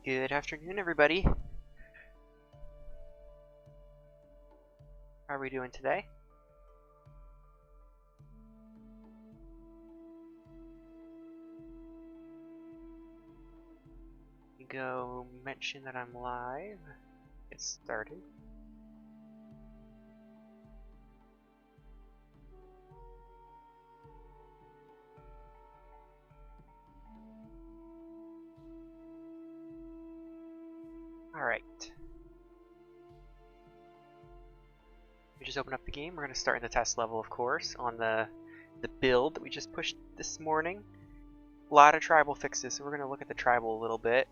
Good afternoon, everybody. How are we doing today? Go mention that I'm live. Get started. Alright. We just open up the game. We're going to start in the test level, of course, on the build that we just pushed this morning. A lot of tribal fixes, so we're going to look at the tribal a little bit.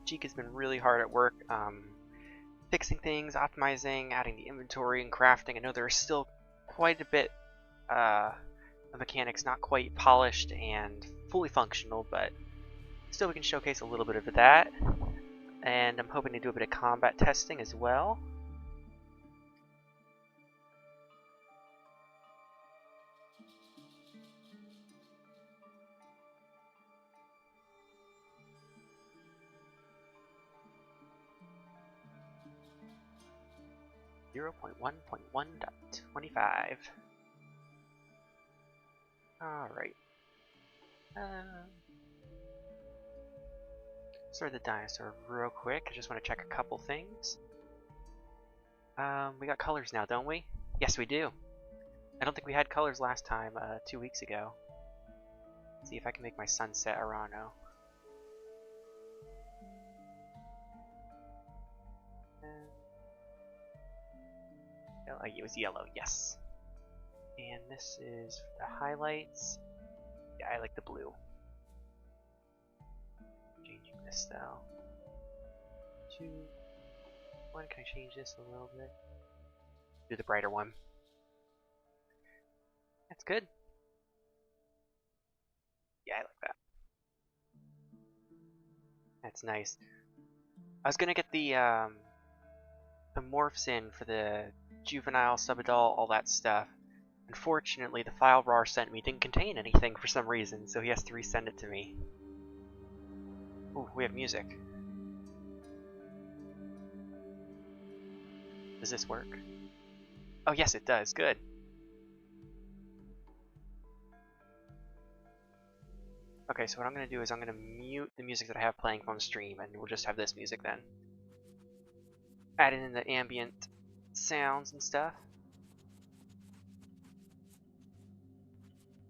Jeek has been really hard at work fixing things, optimizing, adding the inventory, and crafting. I know there's still quite a bit of mechanics not quite polished and fully functional, but still we can showcase a little bit of that. And I'm hoping to do a bit of combat testing as well. .1.1.25. Alright. Start the dinosaur real quick. I just want to check a couple things. We got colors now, don't we? Yes, we do. I don't think we had colors last time, 2 weeks ago. Let's see if I can make my sunset Arano. It was yellow, yes. And this is the highlights. Yeah, I like the blue. Changing this though. 2, 1. Can I change this a little bit? Do the brighter one. That's good. Yeah, I like that. That's nice. I was gonna get the morphs in for the juvenile, subadult, all that stuff. Unfortunately, the file RAR sent me didn't contain anything for some reason, so he has to resend it to me. Ooh, we have music. Does this work? Oh yes, it does. Good. Okay, so what I'm going to do is I'm going to mute the music that I have playing on stream, and we'll just have this music then. Add in the ambient sounds and stuff.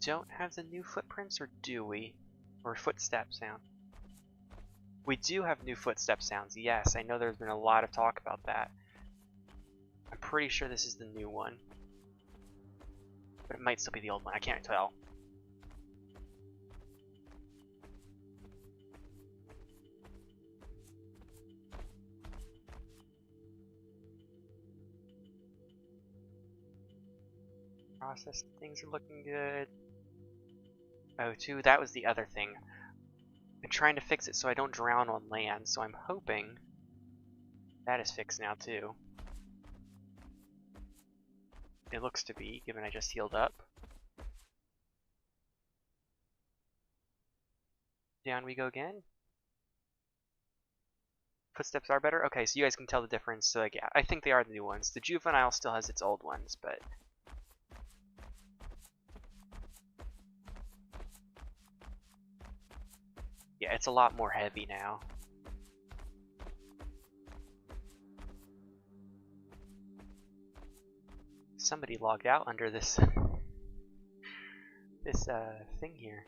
Don't have the new footprints, or do we? Or footstep sound? We do have new footstep sounds, yes. I know there's been a lot of talk about that. I'm pretty sure this is the new one. But it might still be the old one, I can't tell. Process things are looking good. Oh, too, that was the other thing. I'm trying to fix it so I don't drown on land, so I'm hoping that is fixed now too. It looks to be, given I just healed up. Down we go again. Footsteps are better? Okay, so you guys can tell the difference. So like, yeah, I think they are the new ones. The juvenile still has its old ones, but yeah, it's a lot more heavy now. Somebody logged out under this thing here.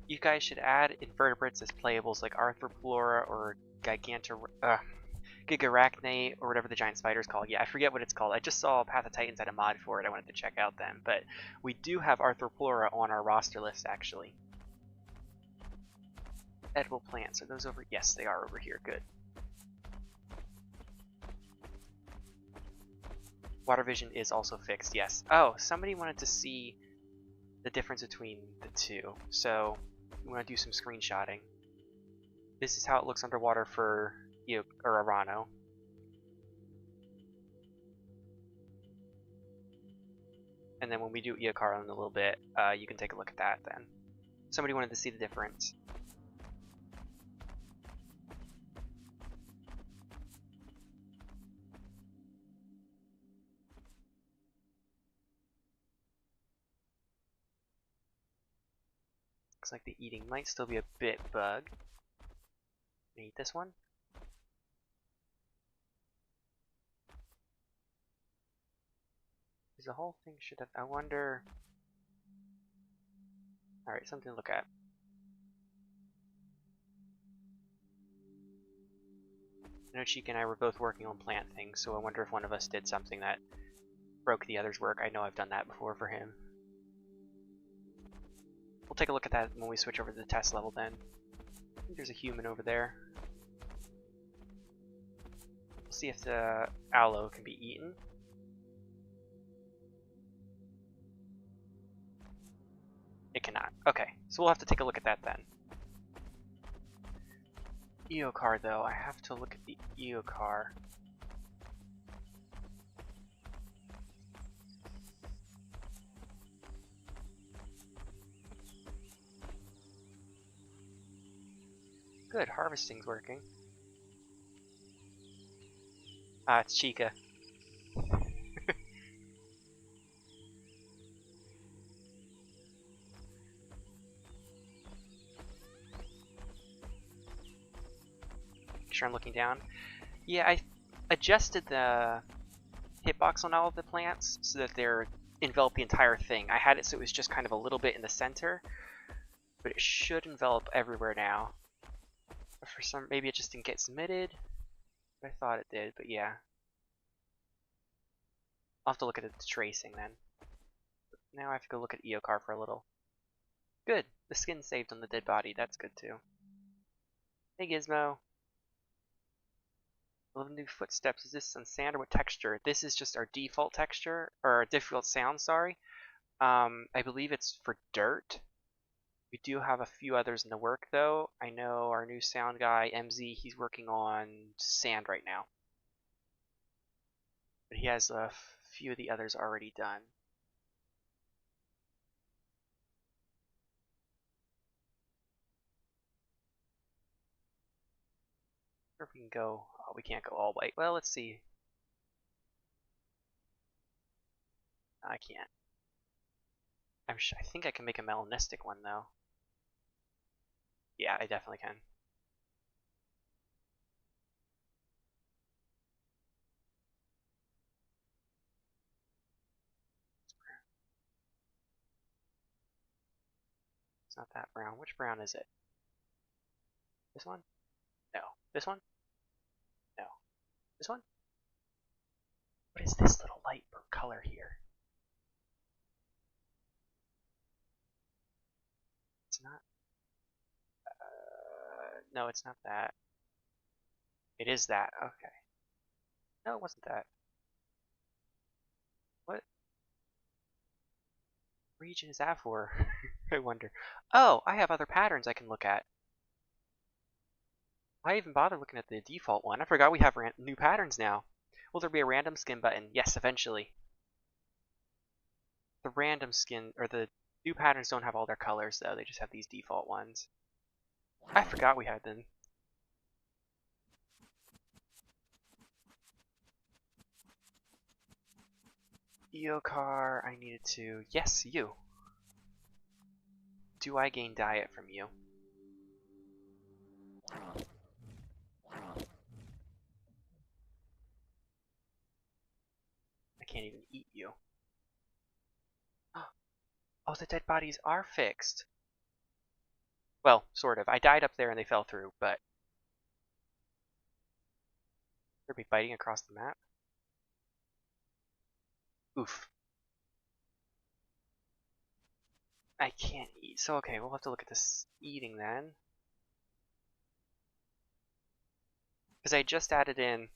You guys should add invertebrates as playables like Arthropleura or Gigarachnate or whatever the giant spider's called. Yeah, I forget what it's called. I just saw Path of Titans had a mod for it. I wanted to check out them. But we do have Arthropleura on our roster list, actually. Edible plants. Are those over? Yes, they are over here. Good. Water vision is also fixed, yes. Oh, somebody wanted to see the difference between the two. So we want to do some screenshotting. This is how it looks underwater for Arano. And then when we do Eocar in a little bit, you can take a look at that then. Somebody wanted to see the difference. Looks like the eating might still be a bit bugged. Eat this one. The whole thing should have. I wonder. Alright, something to look at. I know Cheek and I were both working on plant things, so I wonder if one of us did something that broke the other's work. I know I've done that before for him. We'll take a look at that when we switch over to the test level then. I think there's a human over there. We'll see if the aloe can be eaten. It cannot. Okay, so we'll have to take a look at that then. Eocar though, I have to look at the Eocar. Good, harvesting's working. Ah, it's Chica. Make sure I'm looking down. Yeah, I adjusted the hitbox on all of the plants so that they're envelop the entire thing. I had it so it was just kind of a little bit in the center, but it should envelop everywhere now. But for some, maybe it just didn't get submitted. I thought it did, but yeah. I'll have to look at the tracing then. But now I have to go look at Eocar for a little. Good, the skin saved on the dead body. That's good too. Hey Gizmo. 11 new footsteps. Is this on sand or what texture? This is just our default texture, or our default sound, sorry. I believe it's for dirt. We do have a few others in the work though. I know our new sound guy, MZ, he's working on sand right now. But he has a few of the others already done. Or if we can go, oh, we can't go all white. Well, let's see. I can't. I think I can make a melanistic one though. Yeah, I definitely can. It's not that brown. Which brown is it? This one? No. This one? No. This one? What is this little light color here? It's not. No, it's not that. It is that. Okay. No, it wasn't that. What region is that for? I wonder. Oh, I have other patterns I can look at. Why even bother looking at the default one? I forgot we have new patterns now. Will there be a random skin button? Yes, eventually. The random skin, or the new patterns don't have all their colors though, they just have these default ones. I forgot we had them. Eocar, I needed to... Yes, you. Do I gain diet from you? I can't even eat you. Oh, the dead bodies are fixed. Well, sort of. I died up there and they fell through, but... They'll be biting across the map. Oof. I can't eat. So, okay, we'll have to look at this eating then. Because I just added in...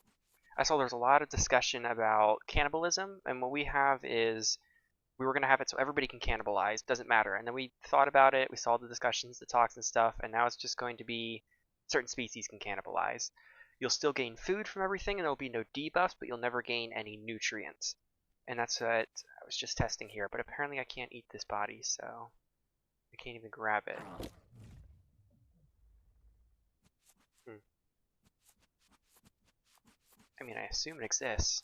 I saw there's a lot of discussion about cannibalism, and what we have is... We were going to have it so everybody can cannibalize, doesn't matter. And then we thought about it, we saw the discussions, the talks and stuff, and now it's just going to be certain species can cannibalize. You'll still gain food from everything, and there will be no debuffs, but you'll never gain any nutrients. And that's what I was just testing here, but apparently I can't eat this body, so I can't even grab it. I mean, I assume it exists.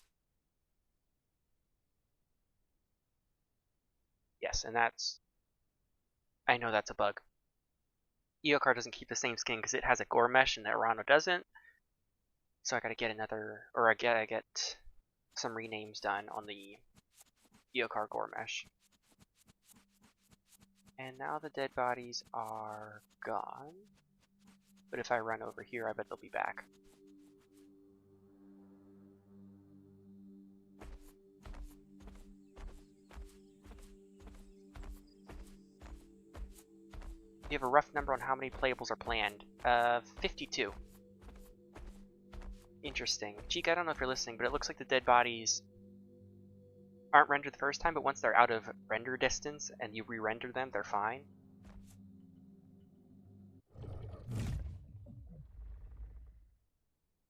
Yes, and that's... I know that's a bug. Eocar doesn't keep the same skin because it has a gore mesh and the Arano doesn't. So I gotta get another... Or I get some renames done on the Eocar gore mesh. And now the dead bodies are gone. But if I run over here, I bet they'll be back. You have a rough number on how many playables are planned. 52. Interesting. Cheek, I don't know if you're listening, but it looks like the dead bodies aren't rendered the first time, but once they're out of render distance and you re-render them, they're fine.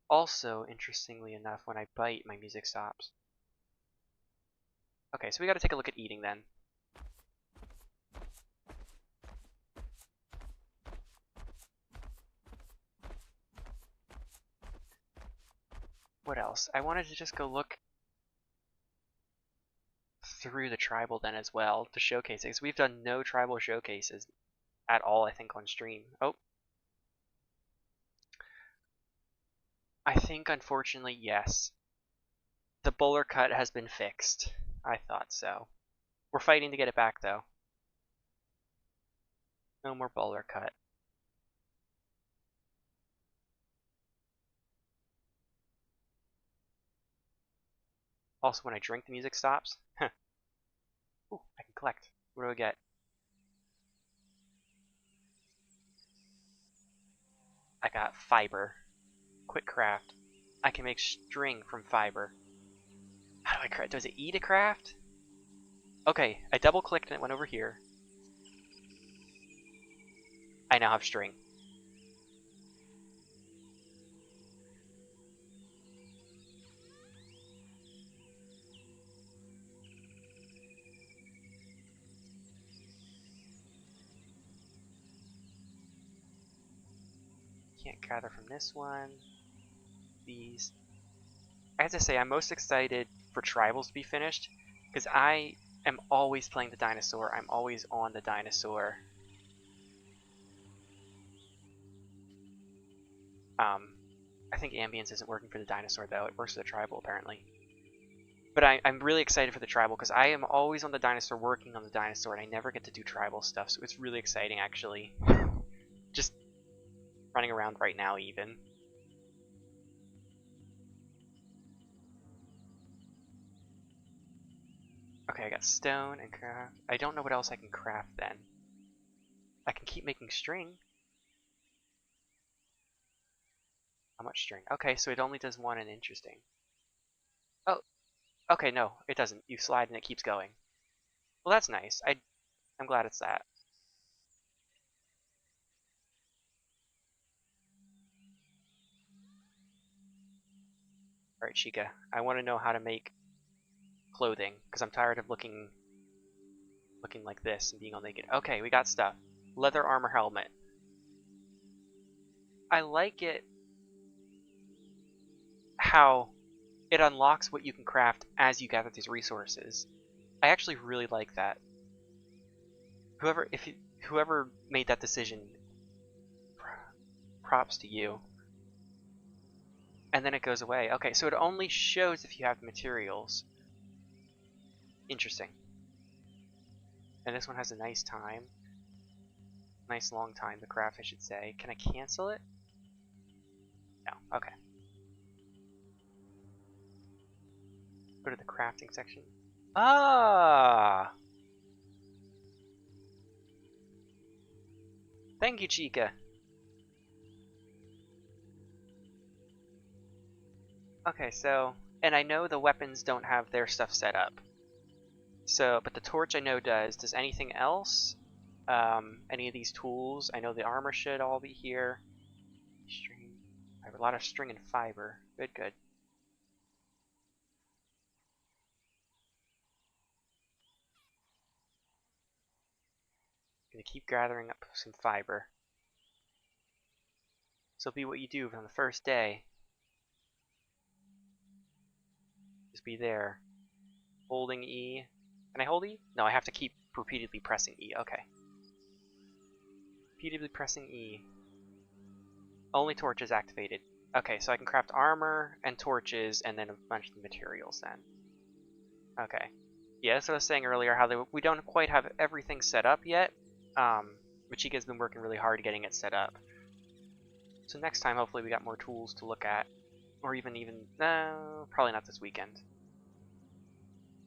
Also, interestingly enough, when I bite, my music stops. Okay, so we gotta take a look at eating then. What else? I wanted to just go look through the tribal then as well to showcase it, because we've done no tribal showcases at all, I think, on stream. Oh. I think, unfortunately, yes. The bowler cut has been fixed. I thought so. We're fighting to get it back, though. No more bowler cut. Also, when I drink, the music stops. Ooh, I can collect. What do I get? I got fiber. Quick craft. I can make string from fiber. How do I craft? Does it E to craft? Okay, I double clicked and it went over here. I now have string. Can't gather from this one. These. I have to say, I'm most excited for tribals to be finished, because I am always playing the dinosaur. I'm always on the dinosaur. I think ambience isn't working for the dinosaur, though. It works for the tribal, apparently. But I'm really excited for the tribal, because I am always on the dinosaur, working on the dinosaur, and I never get to do tribal stuff, so it's really exciting, actually. Just running around right now, even. Okay, I got stone and craft. I don't know what else I can craft, then. I can keep making string. How much string? Okay, so it only does one and interesting. Oh, okay, no, it doesn't. You slide and it keeps going. Well, that's nice. I'm glad it's that. Alright, Chica, I want to know how to make clothing, because I'm tired of looking like this and being all naked. Okay, we got stuff. Leather armor helmet. I like it how it unlocks what you can craft as you gather these resources. I actually really like that. Whoever made that decision, props to you. And then it goes away. Okay, so it only shows if you have the materials. Interesting. And this one has a nice time. Nice long time to craft, I should say. Can I cancel it? No. Okay. Go to the crafting section. Ah! Thank you, Chica. Okay, so... And I know the weapons don't have their stuff set up. So, but the torch I know does. Does anything else? Any of these tools? I know the armor should all be here. String. I have a lot of string and fiber. Good, good. Gonna keep gathering up some fiber. So be what you do from the first day. Just be there. Holding E. Can I hold E? No, I have to keep repeatedly pressing E. Okay. Repeatedly pressing E. Only torches activated. Okay, so I can craft armor and torches and then a bunch of materials then. Okay. Yeah, that's what I was saying earlier, how we don't quite have everything set up yet. Machika's been working really hard getting it set up. So next time, hopefully we got more tools to look at. Or no, probably not this weekend.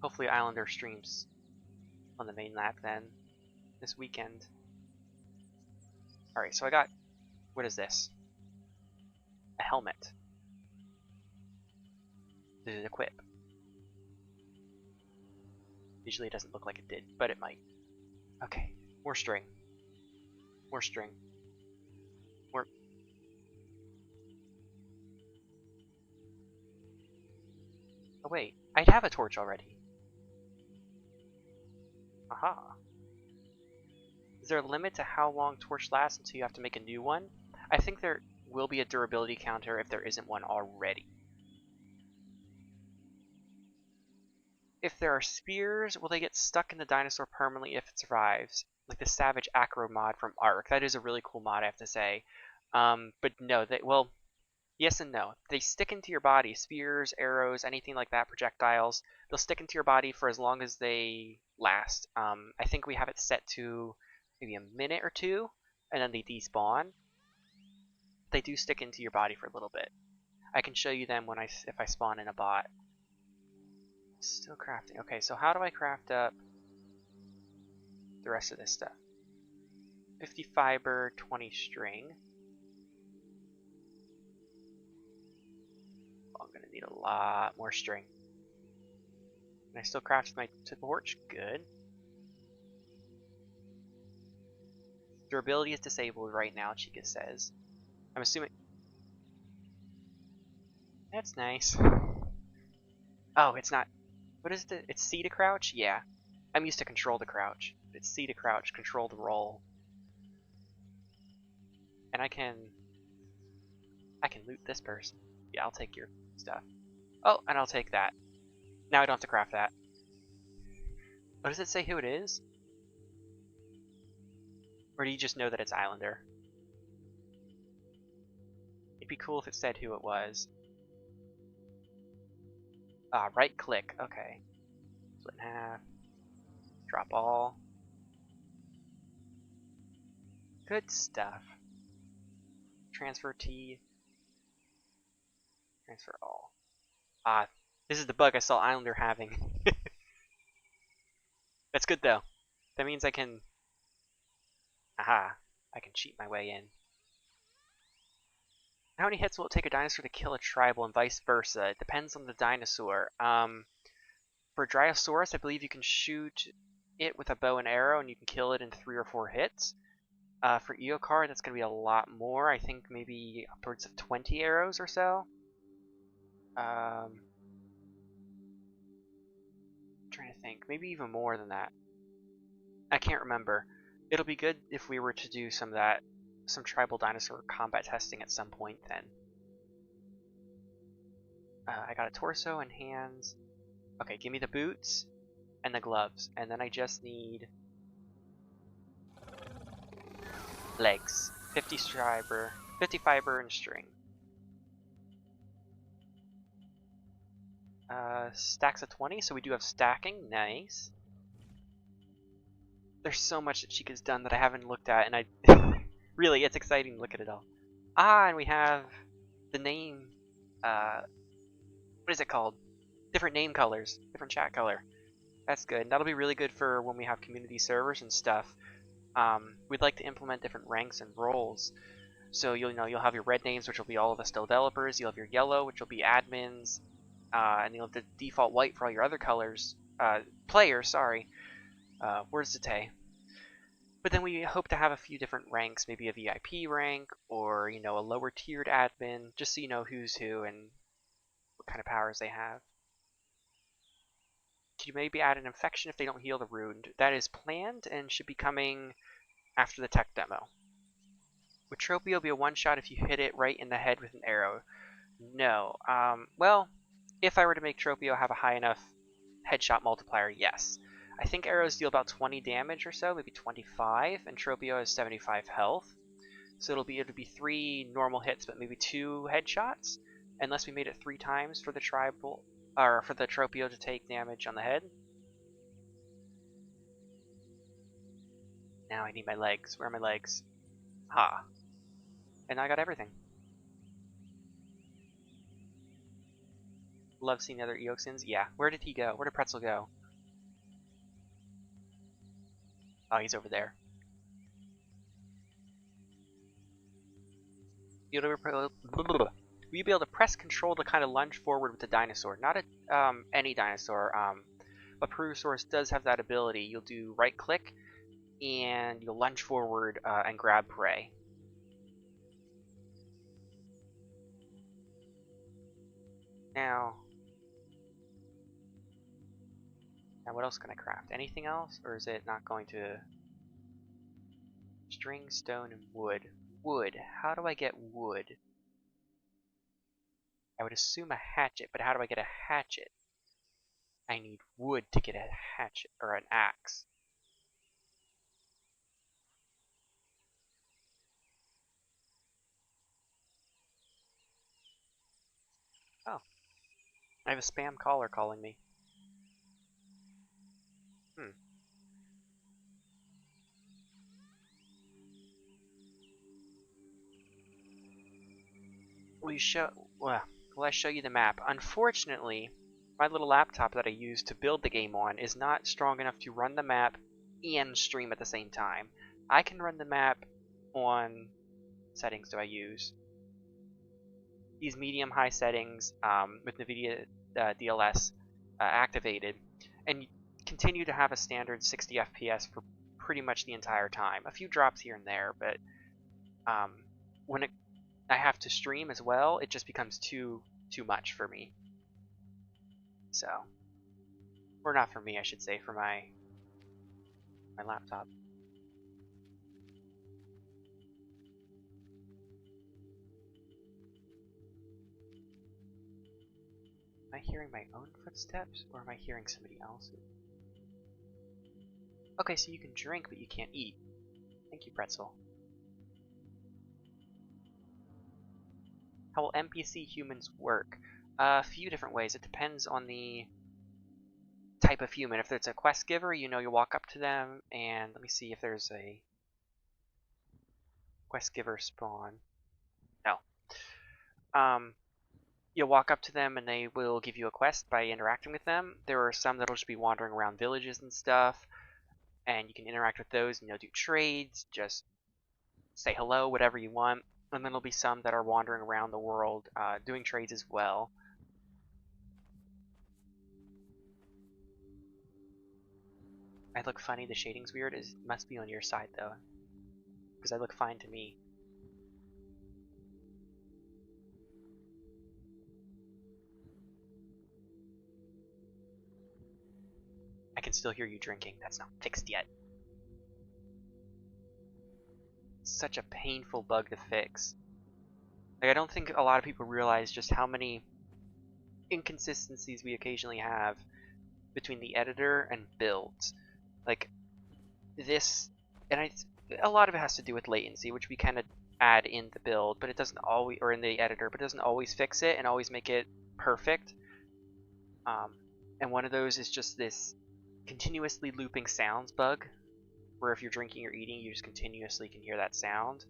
Hopefully Islander streams on the main lap then, this weekend. Alright, so I got, what is this? A helmet. Did it equip? Usually it doesn't look like it did, but it might. Okay, more string. More string. More. Oh wait, I'd have a torch already. Aha. Is there a limit to how long torch lasts until you have to make a new one? I think there will be a durability counter if there isn't one already. If there are spears, will they get stuck in the dinosaur permanently if it survives? Like the Savage Acro mod from Ark. That is a really cool mod, I have to say. But no, well, yes and no. They stick into your body. Spears, arrows, anything like that, projectiles. They'll stick into your body for as long as they last. I think we have it set to maybe a minute or two, and then they despawn. They do stick into your body for a little bit. I can show you them when if I spawn in a bot. Still crafting. Okay, so how do I craft up the rest of this stuff? 50 fiber, 20 string. Oh, I'm gonna need a lot more string. And I still crafted my torch. Good. Durability is disabled right now, Chica says. I'm assuming... That's nice. Oh, it's not... What is it? It's C to crouch? Yeah. I'm used to control to crouch. It's C to crouch, control to roll. And I can loot this person. Yeah, I'll take your stuff. Oh, and I'll take that. Now I don't have to craft that. Oh, does it say who it is? Or do you just know that it's Islander? It'd be cool if it said who it was. Ah, right click. Okay. Split in half. Drop all. Good stuff. Transfer T. Transfer all. Ah, this is the bug I saw Islander having. That's good though. That means I can... Aha. I can cheat my way in. How many hits will it take a dinosaur to kill a tribal and vice versa? It depends on the dinosaur. For Dryosaurus, I believe you can shoot it with a bow and arrow and you can kill it in 3 or 4 hits. For Eocar, that's going to be a lot more. I think maybe upwards of 20 arrows or so. I'm trying to think. Maybe even more than that. I can't remember. It'll be good if we were to do some tribal dinosaur combat testing at some point then. I got a torso and hands. Okay, give me the boots and the gloves, and then I just need legs. 50 fiber and string. Stacks of 20, so we do have stacking. Nice. There's so much that Chica's done that I haven't looked at, and I really, it's exciting to look at it all. Ah, and we have the name. What is it called? Different name colors, different chat color. That's good. That'll be really good for when we have community servers and stuff. We'd like to implement different ranks and roles. So you'll have your red names, which will be all of us developers. You'll have your yellow, which will be admins, and you'll have the default white for all your other colors. Players, sorry. Words to say. But then we hope to have a few different ranks, maybe a VIP rank, or a lower tiered admin, just so you know who's who and what kind of powers they have. Could you maybe add an infection if they don't heal the wound? That is planned and should be coming after the tech demo. Would Tropio be a one-shot if you hit it right in the head with an arrow? No. Well, if I were to make Tropio have a high enough headshot multiplier, yes. I think arrows deal about 20 damage or so, maybe 25, and Tropio has 75 health. So it'll be 3 normal hits, but maybe 2 headshots, unless we made it 3 times for the tribal or for the Tropio to take damage on the head. Now I need my legs. Where are my legs? Ha. And I got everything. Love seeing the other Eoxins. Yeah. Where did he go? Where did Pretzel go? Oh, he's over there. Will you be able to press control to kind of lunge forward with the dinosaur? Not any dinosaur, but Perusaurus does have that ability. You'll do right click and you'll lunge forward and grab prey. Now what else can I craft? Anything else, or is it not going to? String, stone, and wood. Wood. How do I get wood? I would assume a hatchet, but how do I get a hatchet? I need wood to get a hatchet, or an axe. Oh. I have a spam caller calling me. Will I show you the map? Unfortunately, my little laptop that I use to build the game on is not strong enough to run the map and stream at the same time. I can run the map on settings do I use? These medium-high settings with NVIDIA DLS activated, and continue to have a standard 60 FPS for pretty much the entire time. A few drops here and there, but when I have to stream as well, it just becomes too much for me. So, or not for me, I should say, for my laptop. Am I hearing my own footsteps, or am I hearing somebody else's? Okay, so you can drink, but you can't eat. Thank you, Pretzel. How will NPC humans work? A few different ways. It depends on the type of human. If it's a quest giver, you walk up to them, and let me see if there's a quest giver spawn. No. You'll walk up to them, and they will give you a quest by interacting with them. There are some that'll just be wandering around villages and stuff, and you can interact with those, and do trades, just say hello, whatever you want. And then there'll be some that are wandering around the world doing trades as well. I look funny, the shading's weird. It must be on your side though, because I look fine to me. I can still hear you drinking. That's not fixed yet. Such a painful bug to fix. Like, I don't think a lot of people realize just how many inconsistencies we occasionally have between the editor and builds. Like this, and a lot of it has to do with latency, which we kind of add in the build, but it doesn't always, or in the editor, but it doesn't always fix it and always make it perfect. And one of those is just this continuously looping sounds bug, where if you're drinking or eating, you just continuously can hear that sound.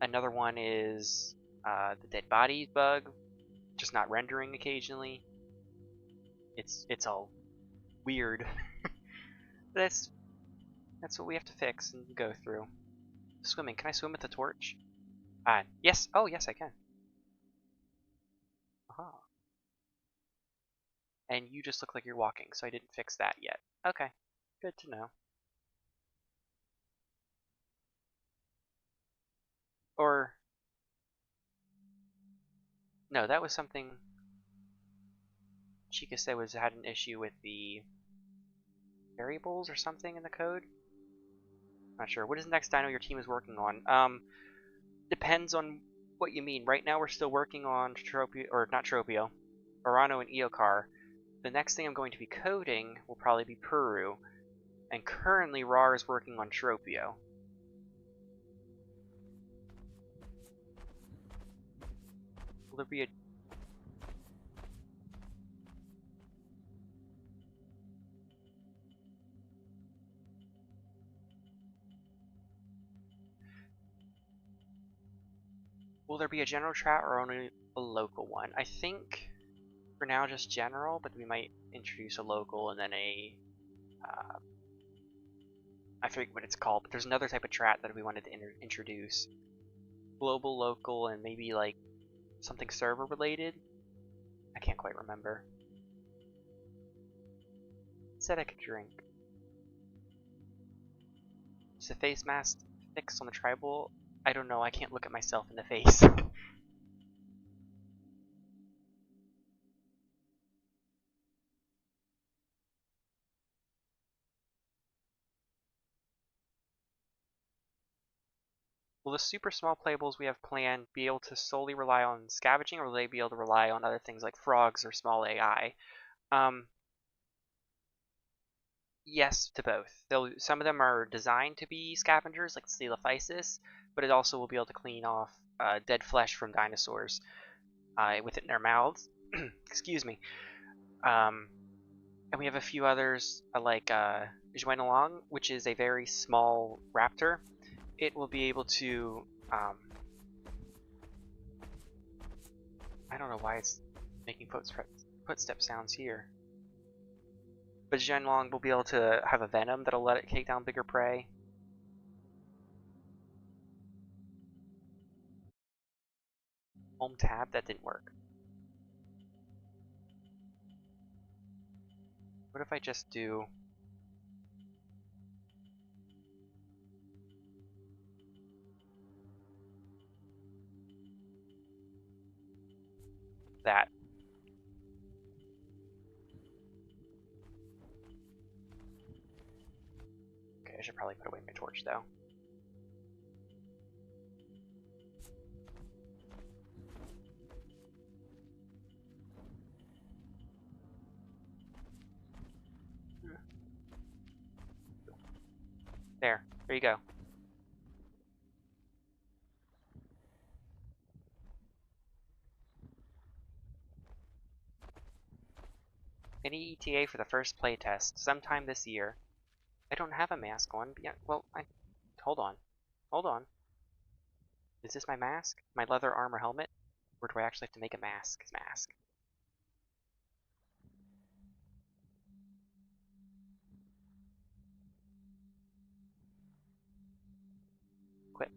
Another one is the dead body bug, just not rendering occasionally. It's all weird. That's what we have to fix and go through. Swimming. Can I swim with the torch? Yes. Oh, yes, I can. Aha. And you just look like you're walking, so I didn't fix that yet. Okay. Good to know. Or no, that was something Chica said had an issue with the variables or something in the code. Not sure. What is the next dino your team is working on? Depends on what you mean. Right now we're still working on Tropio, or not Tropio, Orano and Eokar. The next thing I'm going to be coding will probably be Peru, and currently Rar is working on Tropio. Will there be a... Will there be a general chat or only a local one? I think for now just general, but we might introduce a local and then a... I forget what it's called, but there's another type of chat that we wanted to introduce. Global, local, and maybe like something server related? I can't quite remember. Said I could drink. Is the face mask fixed on the tribal? I don't know, I can't look at myself in the face. Will the super small playables we have planned be able to solely rely on scavenging, or will they be able to rely on other things like frogs or small AI? Yes to both. Some of them are designed to be scavengers, like Coelophysis, but it also will be able to clean off dead flesh from dinosaurs with it in their mouths. Excuse me. And we have a few others like Juanalong, which is a very small raptor. It will be able to... I don't know why it's making footstep sounds here. But Zhenlong will be able to have a venom that'll let it take down bigger prey. Home tab, that didn't work. What if I just do... that? Okay, I should probably put away my torch though. There you go. Any ETA for the first playtest, sometime this year. I don't have a mask on. Yeah, well, hold on. Hold on. Is this my mask? My leather armor helmet? Or do I actually have to make a mask? Quit.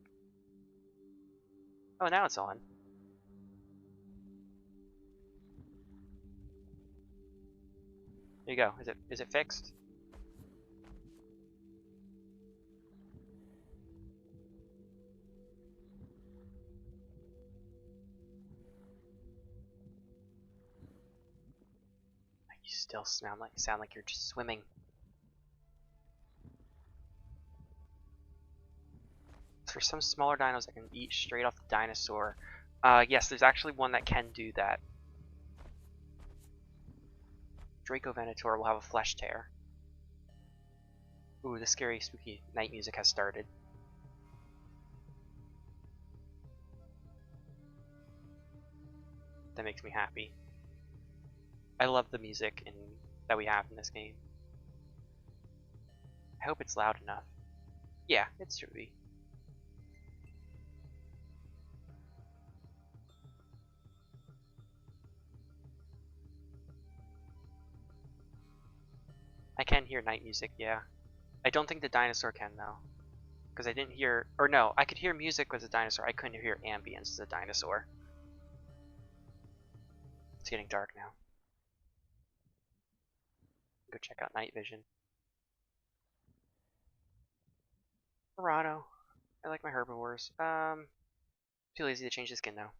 Oh, now it's on. There you go. Is it fixed? You still sound like you're just swimming. For some smaller dinos that can eat straight off the dinosaur, yes, there's actually one that can do that. Draco Venator will have a flesh tear. Ooh, the scary, spooky night music has started. That makes me happy. I love the music that we have in this game. I hope it's loud enough. Yeah, it should be. I can hear night music, yeah. I don't think the dinosaur can, though. Because I didn't hear... Or no, I could hear music with the dinosaur. I couldn't hear ambience as a dinosaur. It's getting dark now. Go check out night vision. Verado. I like my herbivores. Too lazy to change the skin now.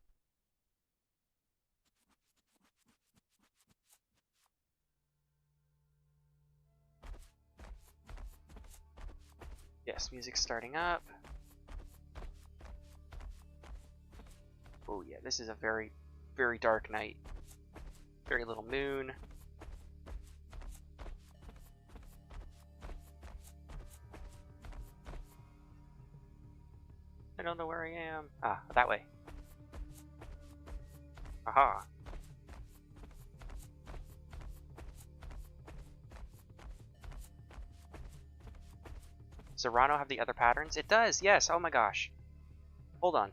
Yeah, Yes, music's starting up. Oh yeah, this is a very, very dark night. Very little moon. I don't know where I am. Ah, that way. Aha. Does Serrano have the other patterns? It does, yes. Oh my gosh. Hold on.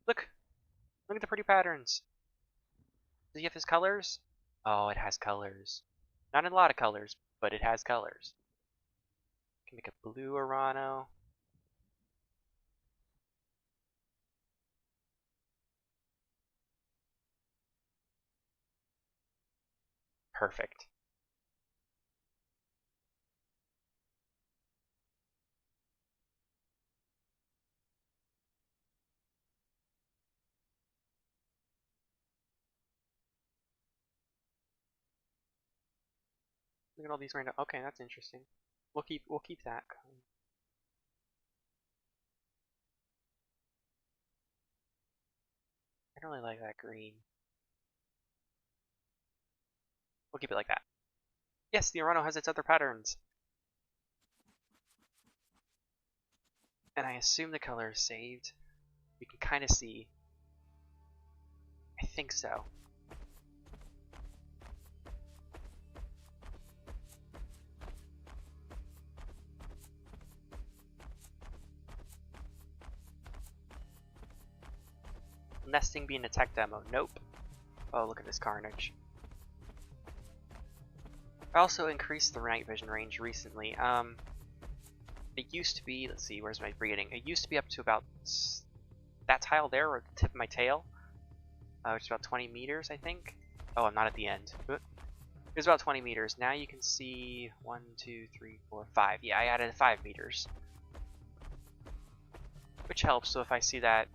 Look. Look at the pretty patterns. Does he have his colors? Oh, it has colors. Not in a lot of colors, but it has colors. Can make a blue Arano. Perfect. Look at all these random. Okay, that's interesting. We'll keep that going. I don't really like that green. We'll keep it like that. Yes, the Arano has its other patterns. And I assume the color is saved. You can kind of see. I think so. Nesting being a tech demo. Nope. Oh, look at this carnage. I also increased the night vision range recently. It used to be, let's see, where's my reading? It used to be up to about that tile there, or the tip of my tail, which is about 20 meters, I think. Oh, I'm not at the end. It was about 20 meters. Now you can see 1, 2, 3, 4, 5. Yeah, I added 5 meters. Which helps, so if I see that,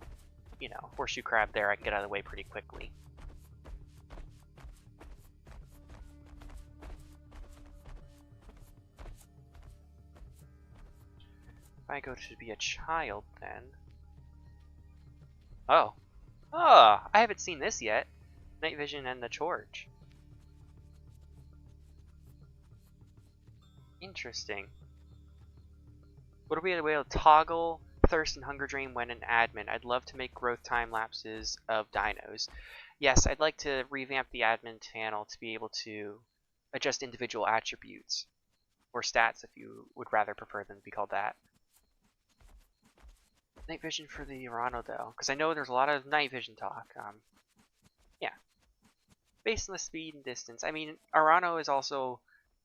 you know, horseshoe crab there, I can get out of the way pretty quickly. If I go to be a child, then... Oh. Oh, I haven't seen this yet. Night vision and the Charge. Interesting. Would we be able to toggle thirst and hunger drain when an admin? I'd love to make growth time lapses of dinos. Yes, I'd like to revamp the admin panel to be able to adjust individual attributes. Or stats, if you would rather prefer them to be called that. Night vision for the Arano, though, because I know there's a lot of night vision talk. Yeah. Based on the speed and distance, I mean, Arano is also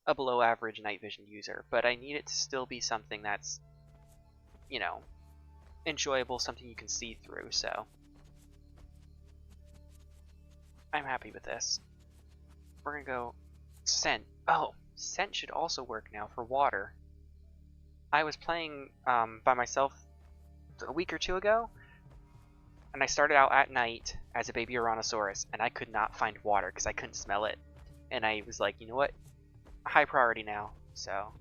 a below average night vision user, but I need it to still be something that's, you know, enjoyable, something you can see through, so I'm happy with this. We're gonna go scent. Oh, scent should also work now for water. I was playing by myself a week or two ago, and I started out at night as a baby Uranosaurus, and I could not find water because I couldn't smell it. And I was like, you know what? High priority now, so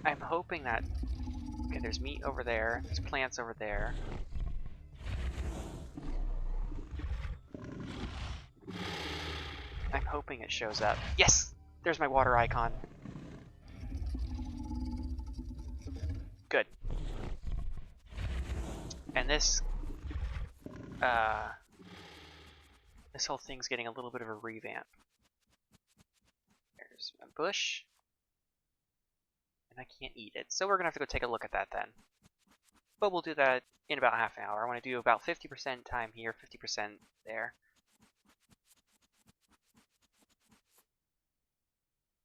I'm hoping that... Okay, there's meat over there, there's plants over there. I'm hoping it shows up. Yes! There's my water icon. Good. And this whole thing's getting a little bit of a revamp. There's a bush. And I can't eat it. So we're gonna have to go take a look at that then. But we'll do that in about half an hour. I want to do about 50% time here, 50% there.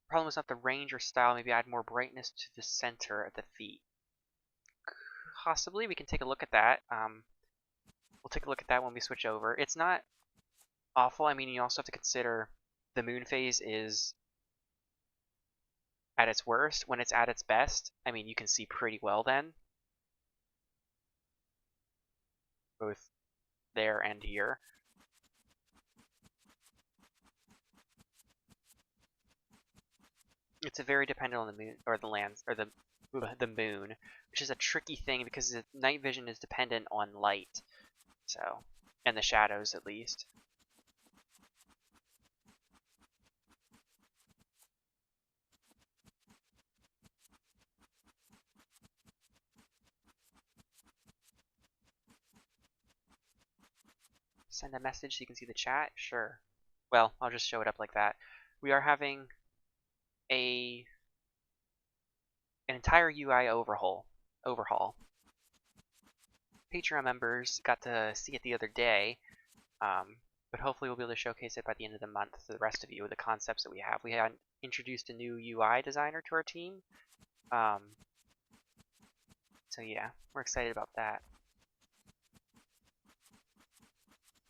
Problem is not the range or style. Maybe add more brightness to the center at the feet. Possibly, we can take a look at that. We'll take a look at that when we switch over. It's not awful. I mean, you also have to consider the moon phase is at its worst. When it's at its best, I mean, you can see pretty well then. Both there and here. It's a very dependent on the moon, or the lands, or the moon, which is a tricky thing because the night vision is dependent on light, so, and the shadows at least. Send a message so you can see the chat? Sure. Well, I'll just show it up like that. We are having an entire UI overhaul. Patreon members got to see it the other day, but hopefully we'll be able to showcase it by the end of the month to the rest of you with the concepts that we have. We had introduced a new UI designer to our team, so yeah, we're excited about that.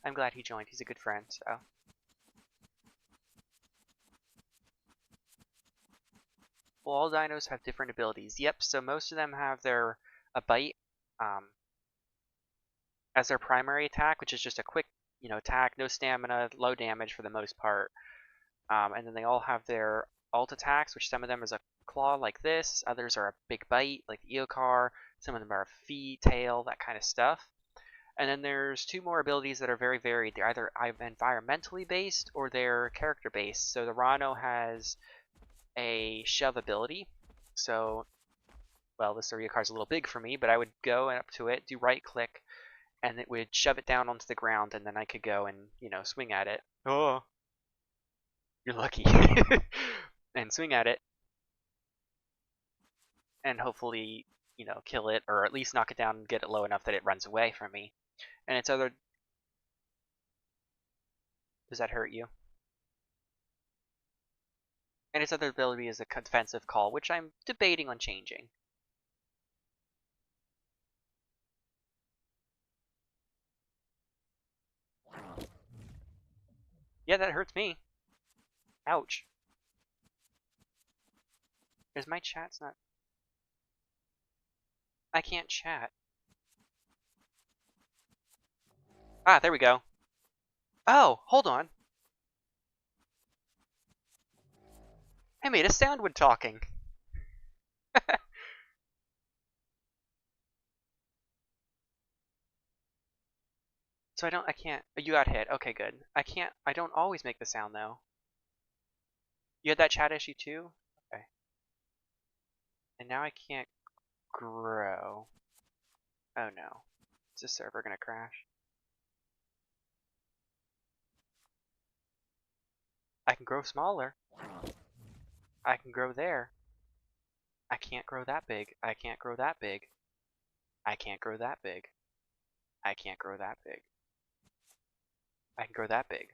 I'm glad he joined. He's a good friend, so. Well, all dinos have different abilities. Yep, so most of them have a bite as their primary attack, which is just a quick, attack, no stamina, low damage for the most part. And then they all have their alt attacks, which some of them is a claw like this, others are a big bite like the Eocar, some of them are a feet, tail, that kind of stuff. And then there's two more abilities that are very varied. They're either environmentally based or they're character based. So the Rhino has a shove ability. So, well, this Eocar is a little big for me, but I would go up to it, do right click, and it would shove it down onto the ground, and then I could go and, swing at it. Oh, you're lucky. And swing at it, and hopefully, kill it, or at least knock it down and get it low enough that it runs away from me. And its other... Does that hurt you? And its other ability is a defensive call, which I'm debating on changing. Yeah, that hurts me. Ouch. Is my chat's not... I can't chat. Ah, there we go. Oh, hold on. I made a sound when talking. So I can't, you got hit. Okay, good. I don't always make the sound though. You had that chat issue too? Okay. And now I can't grow. Oh no. Is this server gonna crash? I can grow smaller. I can grow there. I can't grow that big. I can't grow that big. I can't grow that big. I can't grow that big. I can grow that big.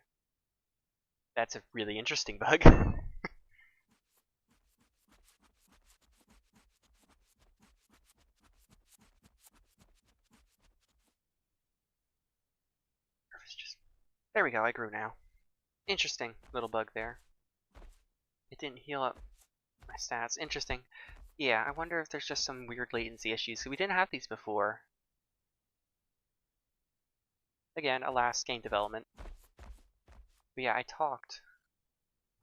That's a really interesting bug. There we go, I grew now. Interesting little bug there. It didn't heal up my stats. Interesting. Yeah, I wonder if there's just some weird latency issues. So we didn't have these before. Again, alas, game development. But yeah, I talked.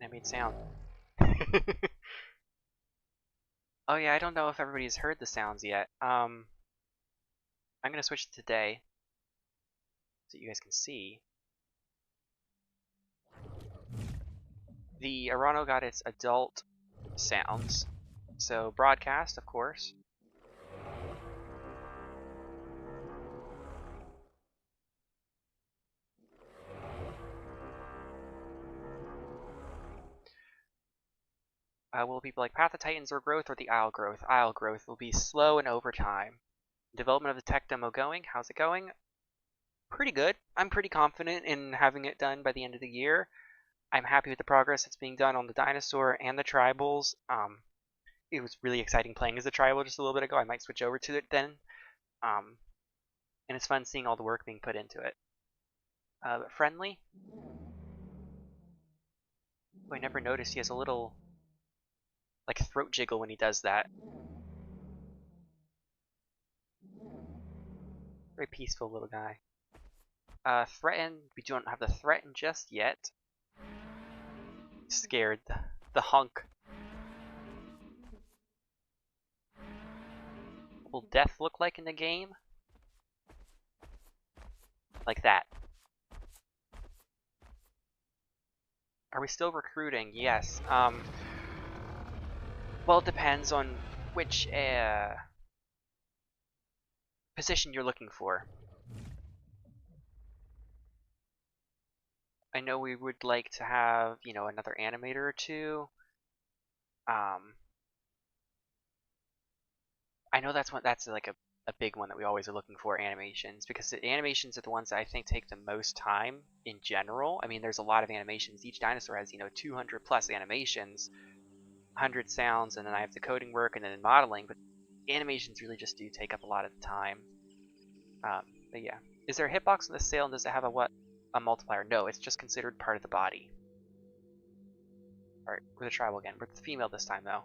And I made sound. Oh yeah, I don't know if everybody's heard the sounds yet. I'm gonna switch to today so you guys can see. The Arano got its adult sounds. So broadcast, of course. Will it be like Path of Titans or Growth or the Isle Growth? Isle Growth will be slow and over time. Development of the tech demo going. How's it going? Pretty good. I'm pretty confident in having it done by the end of the year. I'm happy with the progress that's being done on the dinosaur and the tribals. It was really exciting playing as a tribal just a little bit ago. I might switch over to it then. And it's fun seeing all the work being put into it. But friendly? Oh, I never noticed he has a little like throat jiggle when he does that. Very peaceful little guy. Threaten. We don't have the threaten just yet. Scared the hunk. What will death look like in the game? Like that. Are we still recruiting? Yes. Well, it depends on which position you're looking for. I know we would like to have, you know, another animator or two. I know that's like a big one that we always are looking for, animations, because the animations are the ones that I think take the most time in general. I mean, there's a lot of animations. Each dinosaur has, you know, 200 plus animations, 100 sounds, and then I have the coding work and then modeling, but animations really just do take up a lot of the time. But yeah. Is there a hitbox in the sail, and does it have a multiplier? No, it's just considered part of the body. Alright, we're the tribal again. We're the female this time, though.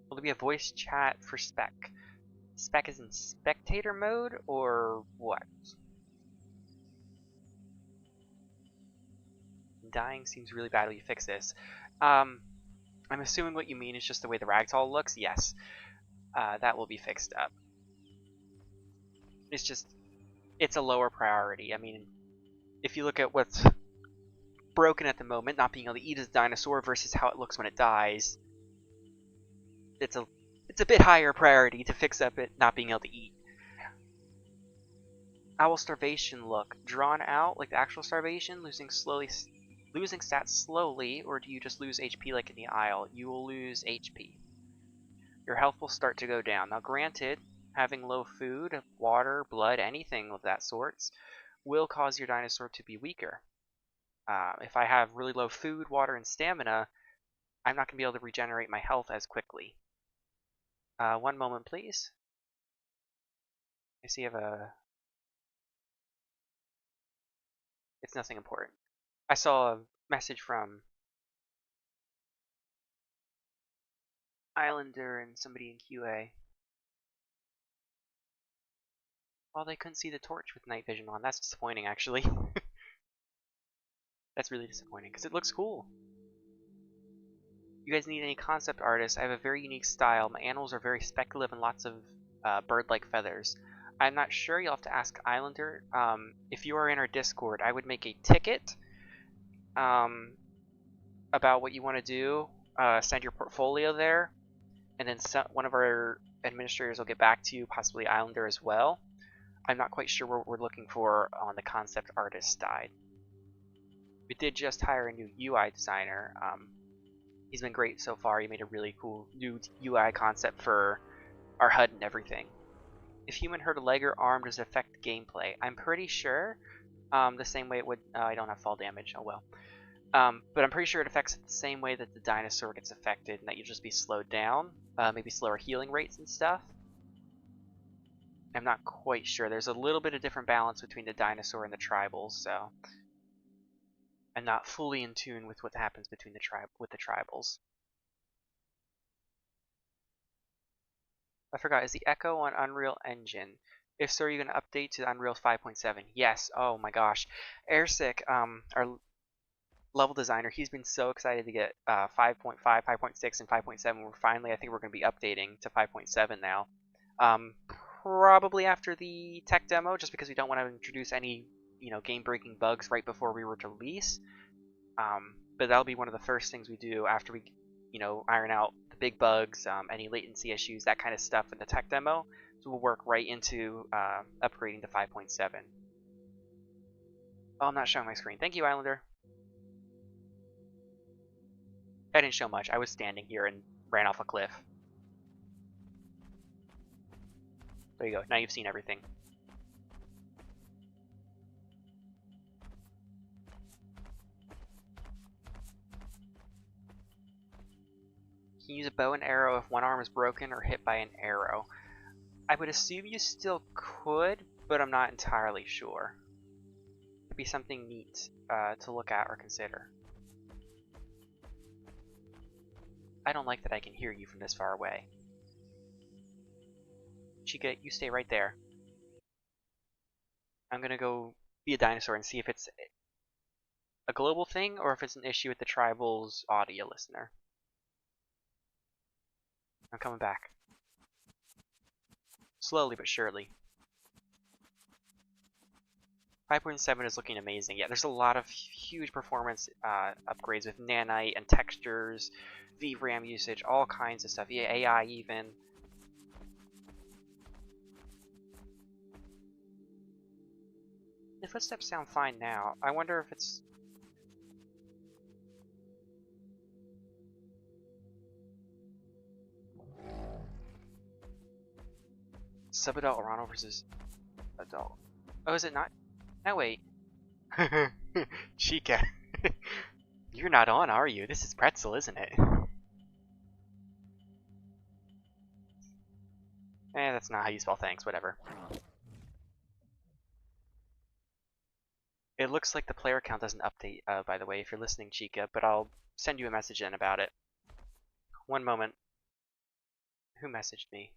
Will there be a voice chat for Spec? Spec is in spectator mode, or what? Dying seems really bad. Will you fix this? I'm assuming what you mean is just the way the ragdoll looks. Yes. That will be fixed up. It's a lower priority. I mean, if you look at what's broken at the moment, not being able to eat as a dinosaur versus how it looks when it dies, it's a bit higher priority to fix up it not being able to eat. How will starvation look? Drawn out like the actual starvation, losing stats slowly, or do you just lose HP like in the Isle? You will lose HP. Your health will start to go down. Now granted, having low food, water, blood, anything of that sorts will cause your dinosaur to be weaker. If I have really low food, water, and stamina, I'm not going to be able to regenerate my health as quickly. One moment, please. I see you have a... It's nothing important. I saw a message from Islander and somebody in QA. Well, they couldn't see the torch with night vision on. That's disappointing, actually. That's really disappointing, because it looks cool. You guys need any concept artists? I have a very unique style. My animals are very speculative and lots of bird-like feathers. I'm not sure. You'll have to ask Islander. If you are in our Discord, I would make a ticket about what you want to do. Send your portfolio there, and then one of our administrators will get back to you, possibly Islander as well. I'm not quite sure what we're looking for on the concept artist side. We did just hire a new UI designer. He's been great so far. He made a really cool new UI concept for our HUD and everything. If human hurt a leg or arm, does it affect gameplay? I'm pretty sure the same way it would... I don't have fall damage. Oh well. But I'm pretty sure it affects it the same way that the dinosaur gets affected, and that you'll just be slowed down. Maybe slower healing rates and stuff. I'm not quite sure. There's a little bit of different balance between the dinosaur and the tribals, so I'm not fully in tune with what happens between the tribals. I forgot, is the Echo on Unreal Engine? If so, are you going to update to Unreal 5.7? Yes. Oh my gosh. Airsick, our level designer, he's been so excited to get 5.5, 5.6, and 5.7. I think we're going to be updating to 5.7 now. Probably after the tech demo, just because we don't want to introduce any, game-breaking bugs right before we were to release. But that'll be one of the first things we do after we, iron out the big bugs, any latency issues, that kind of stuff in the tech demo. So we'll work right into upgrading to 5.7. Oh, I'm not showing my screen. Thank you, Islander. I didn't show much. I was standing here and ran off a cliff. There you go. Now you've seen everything. Can you use a bow and arrow if one arm is broken or hit by an arrow? I would assume you still could, but I'm not entirely sure. It'd be something neat to look at or consider. I don't like that I can hear you from this far away. Chica, you stay right there. I'm gonna go be a dinosaur and see if it's a global thing or if it's an issue with the tribal's audio listener. I'm coming back. Slowly but surely. 5.7 is looking amazing. Yeah, there's a lot of huge performance upgrades with nanite and textures, VRAM usage, all kinds of stuff. Yeah, AI even. The footsteps sound fine now. I wonder if it's... Subadult Orano versus adult. Oh, is it not? No, wait. Chica. You're not on, are you? This is Pretzel, isn't it? That's not how you spell thanks, whatever. It looks like the player count doesn't update, by the way, if you're listening, Chica, but I'll send you a message in about it. One moment. Who messaged me?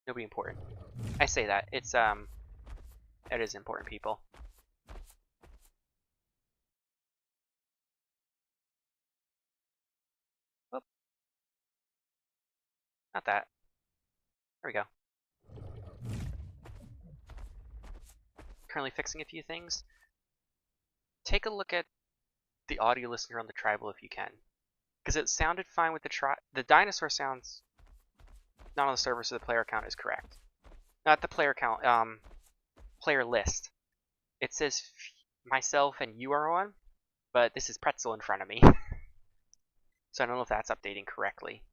Nobody important. I say that. It's, it is important, people. Whoop. Not that. There we go. Currently fixing a few things. Take a look at the audio listener on the tribal if you can. Because it sounded fine with the dinosaur sounds not on the server, so the player count is correct. Not the player count, player list. It says myself and you are on, but this is Pretzel in front of me. So I don't know if that's updating correctly.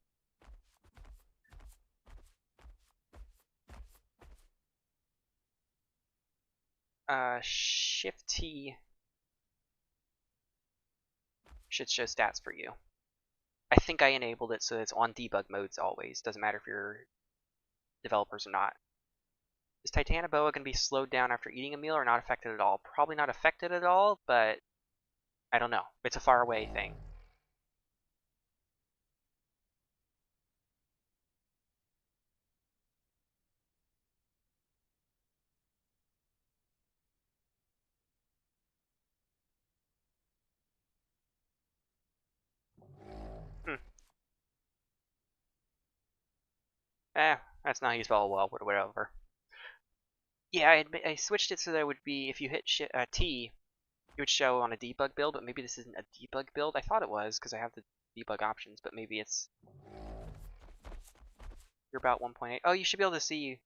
Shift T should show stats for you. I think I enabled it so it's on debug modes always. Doesn't matter if you're developers or not. Is Titanoboa going to be slowed down after eating a meal or not affected at all? Probably not affected at all, but I don't know. It's a far away thing. That's not how you spell well, whatever. Yeah, I switched it so that it would be, if you hit T, it would show on a debug build, but maybe this isn't a debug build. I thought it was, because I have the debug options, but maybe it's... You're about 1.8. Oh, you should be able to see...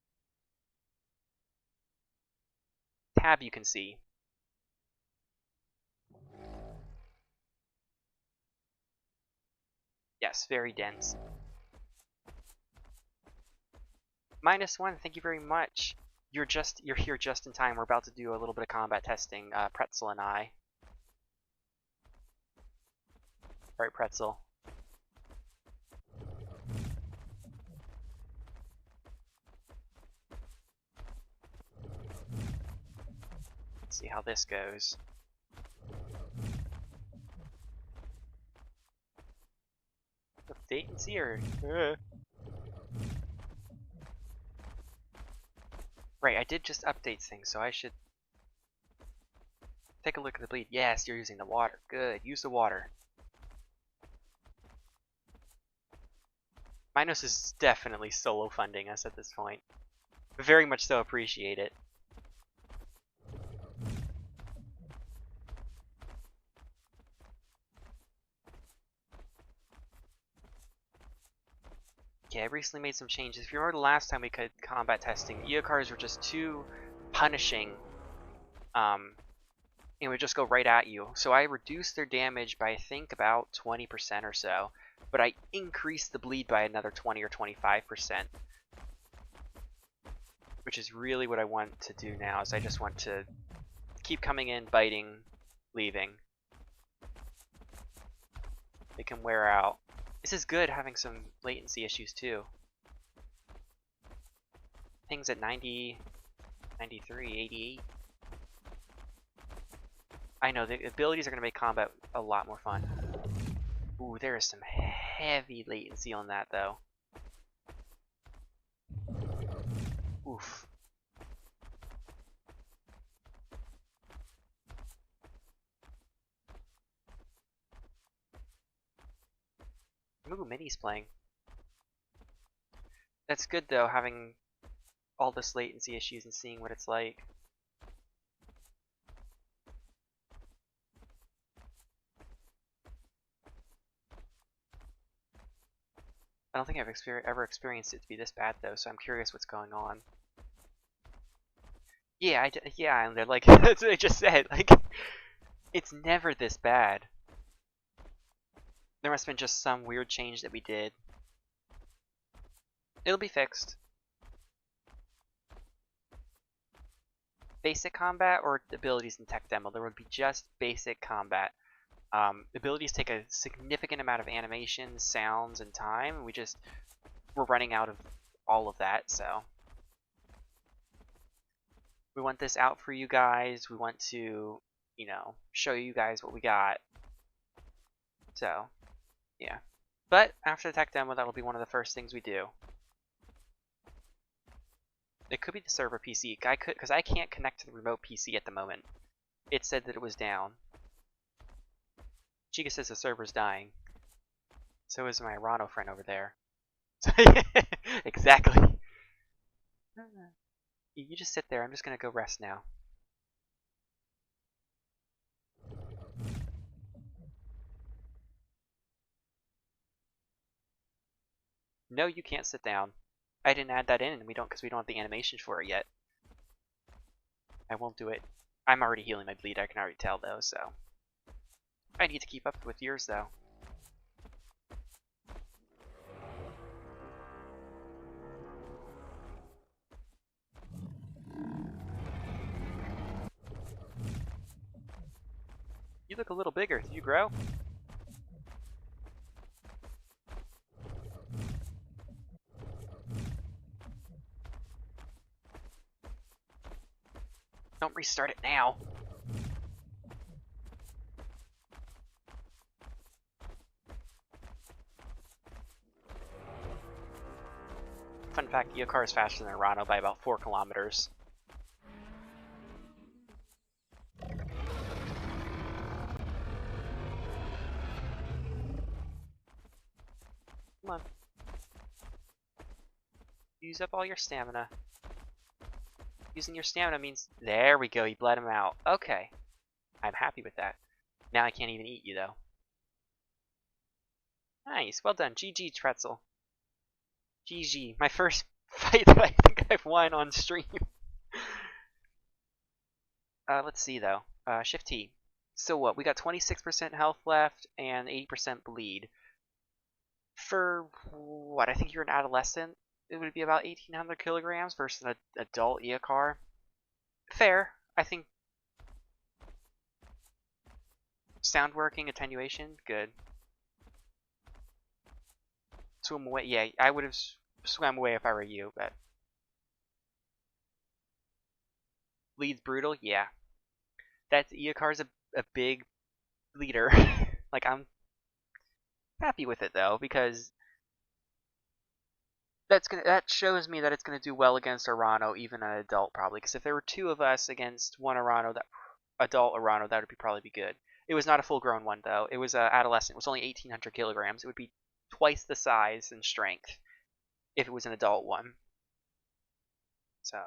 Tab you can see. Yes, very dense. -1, thank you very much. You're here just in time. We're about to do a little bit of combat testing, Pretzel and I. Alright, Pretzel. Let's see how this goes. Update and see or... Right, I did just update things, so I should take a look at the bleed. Yes, you're using the water. Good, use the water. Minos is definitely solo funding us at this point. Very much so appreciate it. Yeah, I recently made some changes. If you remember the last time we could combat testing, Eocars were just too punishing. And would just go right at you. So I reduced their damage by I think about 20% or so. But I increased the bleed by another 20 or 25%. Which is really what I want to do now, is I just want to keep coming in, biting, leaving. They can wear out. This is good having some latency issues too. Things at 90, 93, 88. I know, the abilities are going to make combat a lot more fun. Ooh, there is some heavy latency on that though. Ooh, Minnie's playing. That's good though, having all this latency issues and seeing what it's like. I don't think I've ever experienced it to be this bad though, so I'm curious what's going on. Yeah, yeah, and they're like, that's what I just said. Like, it's never this bad. There must have been just some weird change that we did. It'll be fixed. Basic combat or abilities in tech demo? There would be just basic combat. Abilities take a significant amount of animation, sounds, and time. We're running out of all of that, so. We want this out for you guys. We want to, you know, show you guys what we got. So, yeah. But after the tech demo, that'll be one of the first things we do. It could be the server PC. Because I can't connect to the remote PC at the moment. It said that it was down. Chica says the server's dying. So is my Rano friend over there. Exactly. You just sit there. I'm just gonna go rest now. No, you can't sit down. I didn't add that in, and because we don't have the animation for it yet. I won't do it. I'm already healing my bleed. I can already tell though, so I need to keep up with yours though. You look a little bigger. Did you grow? Don't restart it now. Fun fact, Eocar is faster than Rano by about 4 kilometers. Come on. Use up all your stamina. Using your stamina means... There we go, you bled him out. Okay. I'm happy with that. Now I can't even eat you, though. Nice, well done. GG, Tretzel. GG. My first fight that I think I've won on stream. Let's see, though. Shift T. So what? We got 26% health left and 80% bleed. For what? I think you're an adolescent. It would be about 1,800 kilograms versus an adult Eocar. Fair. I think. Sound working, attenuation, good. Swim away. Yeah, I would have swam away if I were you, but. Bleed's brutal? Yeah. Eocar's a big leader. Like, I'm happy with it though, because that shows me that it's gonna do well against Arano, even an adult probably. Because if there were 2 of us against one Arano, adult Arano, that would probably be good. It was not a full-grown one though. It was adolescent. It was only 1,800 kilograms. It would be twice the size and strength if it was an adult one. So,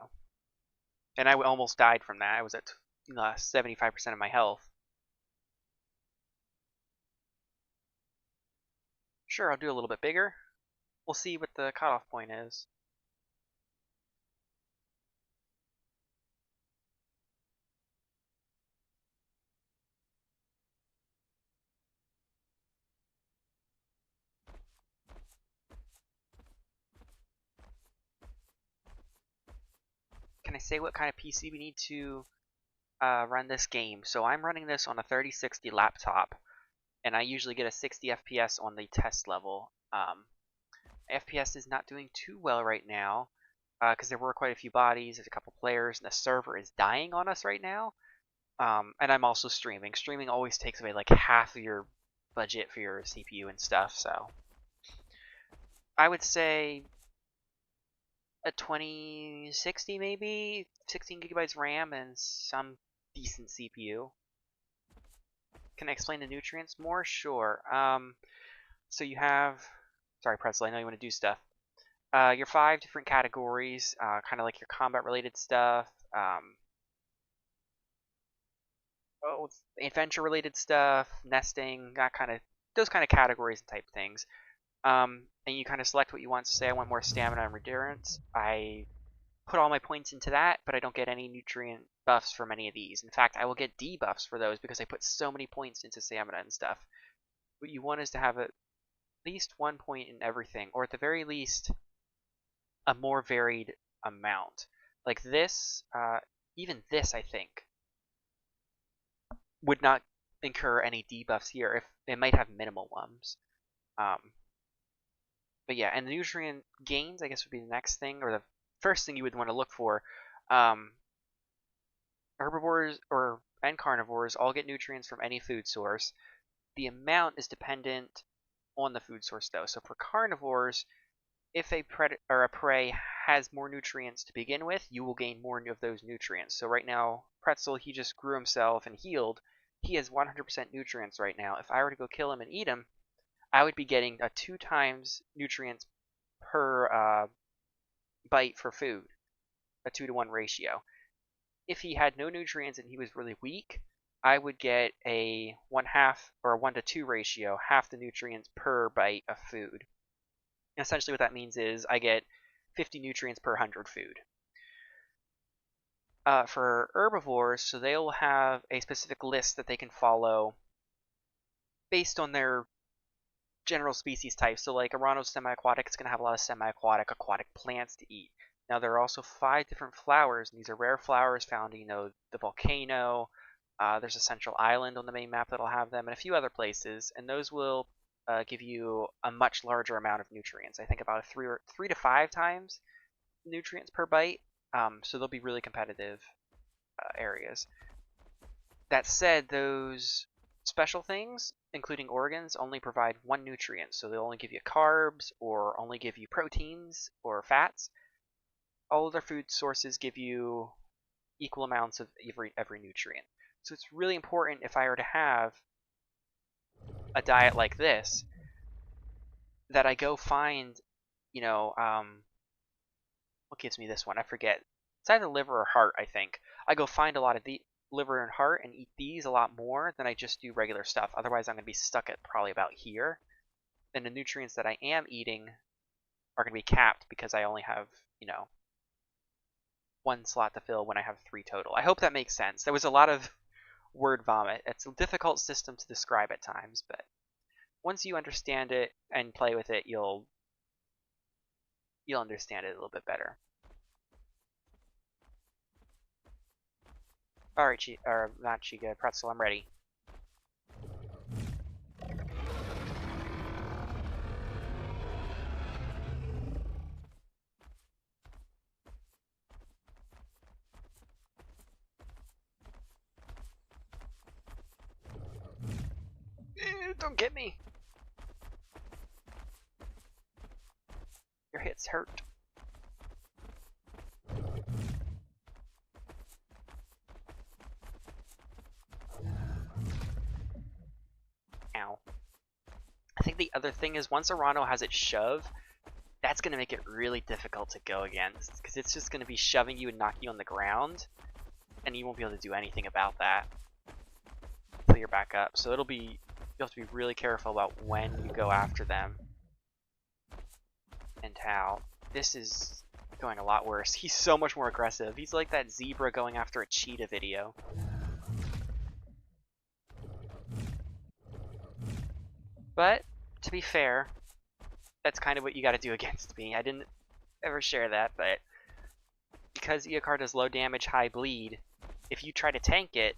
and I almost died from that. I was at 75% of my health. Sure, I'll do a little bit bigger. We'll see what the cutoff point is. Can I say what kind of PC we need to run this game? So I'm running this on a 3060 laptop, and I usually get a 60 FPS on the test level. FPS is not doing too well right now because there were quite a few bodies, there's a couple players, and the server is dying on us right now. And I'm also streaming. Streaming always takes away like half of your budget for your CPU and stuff, so I would say a 2060 maybe, 16 gigabytes RAM and some decent CPU. Can I explain the nutrients more? Sure. So you have, sorry Pretzel, I know you want to do stuff. Your 5 different categories, kind of like your combat related stuff, adventure related stuff, nesting, those kind of categories and type things. And you kind of select what you want. So say I want more stamina and endurance. I put all my points into that, but I don't get any nutrient buffs from any of these. In fact, I will get debuffs for those because I put so many points into stamina and stuff. What you want is to have at least 1 point in everything, or at the very least, a more varied amount. Like this, even this, I think, would not incur any debuffs here. If it might have minimal ones. But yeah, and the nutrient gains, I guess, would be the next thing, or the first thing you would want to look for. Herbivores and carnivores all get nutrients from any food source. The amount is dependent on the food source, though. So for carnivores, if a prey has more nutrients to begin with, you will gain more of those nutrients. So right now, Pretzel, he just grew himself and healed. He has 100% nutrients right now. If I were to go kill him and eat him, I would be getting a 2 times nutrients per bite for food, a 2-to-1 ratio. If he had no nutrients and he was really weak, I would get a 1/2 or a 1-to-2 ratio, half the nutrients per bite of food. And essentially what that means is I get 50 nutrients per 100 food. For herbivores, so they'll have a specific list that they can follow based on their general species type. So like Arano's semi-aquatic, it's going to have a lot of semi-aquatic, aquatic plants to eat. Now there are also 5 different flowers, and these are rare flowers found in, the volcano. There's a central island on the main map that'll have them, and a few other places, and those will give you a much larger amount of nutrients. I think about 3 to 5 times nutrients per bite. So they'll be really competitive areas. That said, those special things, including organs, only provide 1 nutrient. So they'll only give you carbs, or only give you proteins or fats. All other food sources give you equal amounts of every nutrient. So it's really important, if I were to have a diet like this, that I go find, what gives me this one? I forget. It's either liver or heart, I think. I go find a lot of the liver and heart and eat these a lot more than I just do regular stuff. Otherwise, I'm going to be stuck at probably about here. And the nutrients that I am eating are going to be capped because I only have, 1 slot to fill when I have 3 total. I hope that makes sense. There was a lot of word vomit. It's a difficult system to describe at times, but once you understand it and play with it, you'll understand it a little bit better. Alright, not Chica, Pretzel, I'm ready. Don't get me! Your hits hurt. Ow. I think the other thing is, once Arano has its shove, that's going to make it really difficult to go against, because it's just going to be shoving you and knocking you on the ground, and you won't be able to do anything about that until you're back up. So you have to be really careful about when you go after them and how. This is going a lot worse. He's so much more aggressive. He's like that zebra going after a cheetah video. But, to be fair, that's kind of what you gotta do against me. I didn't ever share that, but because Eocar does low damage, high bleed, if you try to tank it,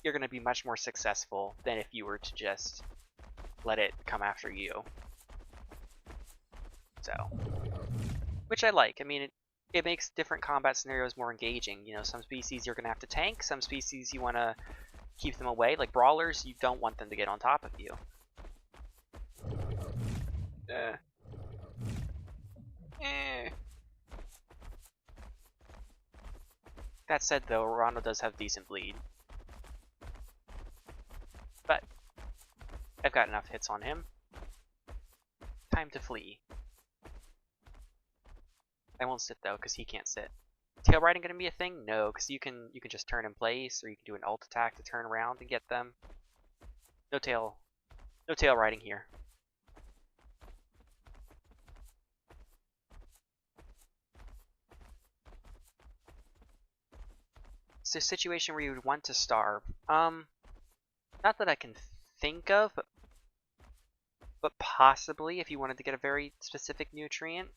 you're gonna be much more successful than if you were to just let it come after you. So, which I like. I mean, it makes different combat scenarios more engaging. Some species you're gonna have to tank, some species you wanna keep them away. Like brawlers, you don't want them to get on top of you. That said, though, Arano does have decent bleed. But I've got enough hits on him. time to flee. I won't sit though, because he can't sit. Tail riding gonna be a thing? No, because you can just turn in place, or you can do an alt attack to turn around and get them. No tail riding here. It's a situation where you would want to starve. Not that I can think of, but possibly if you wanted to get a very specific nutrient.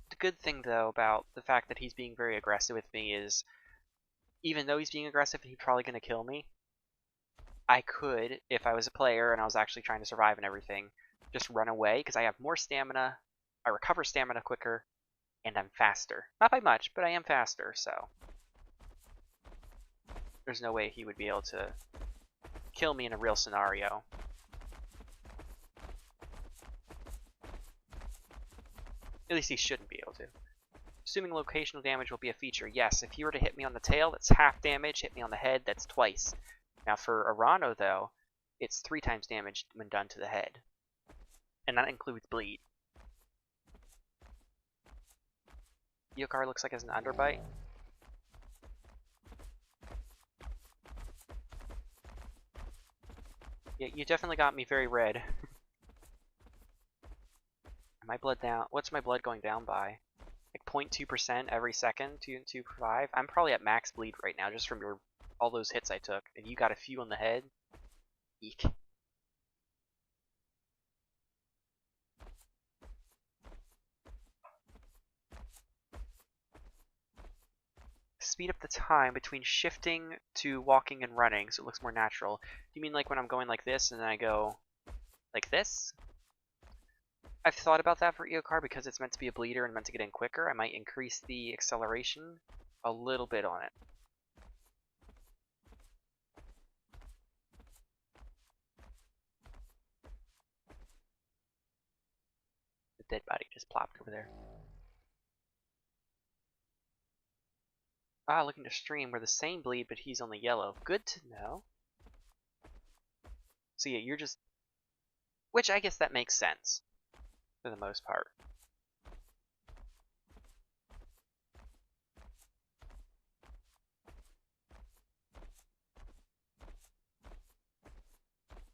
The good thing, though, about the fact that he's being very aggressive with me is, even though he's being aggressive and he's probably going to kill me, I could, if I was a player and I was actually trying to survive and everything, just run away, because I have more stamina, I recover stamina quicker, and I'm faster. Not by much, but I am faster, so there's no way he would be able to kill me in a real scenario. At least he shouldn't be able to. Assuming locational damage will be a feature, yes. If you were to hit me on the tail, that's half damage. Hit me on the head, that's twice. Now for Arano, though, it's 3 times damage when done to the head. And that includes bleed. Yokar looks like it has an underbite. Yeah, you definitely got me very red. My blood down. What's my blood going down by? Like 0.2% every second, 2.5. I'm probably at max bleed right now just from all those hits I took. And you got a few on the head. Eek. Speed up the time between shifting to walking and running so it looks more natural. Do you mean like when I'm going like this and then I go like this? I've thought about that for Eokar because it's meant to be a bleeder and meant to get in quicker. I might increase the acceleration a little bit on it. The dead body just plopped over there. Ah, looking to stream. We're the same bleed, but he's on the yellow. Good to know. So yeah, you're just... Which I guess that makes sense. For the most part.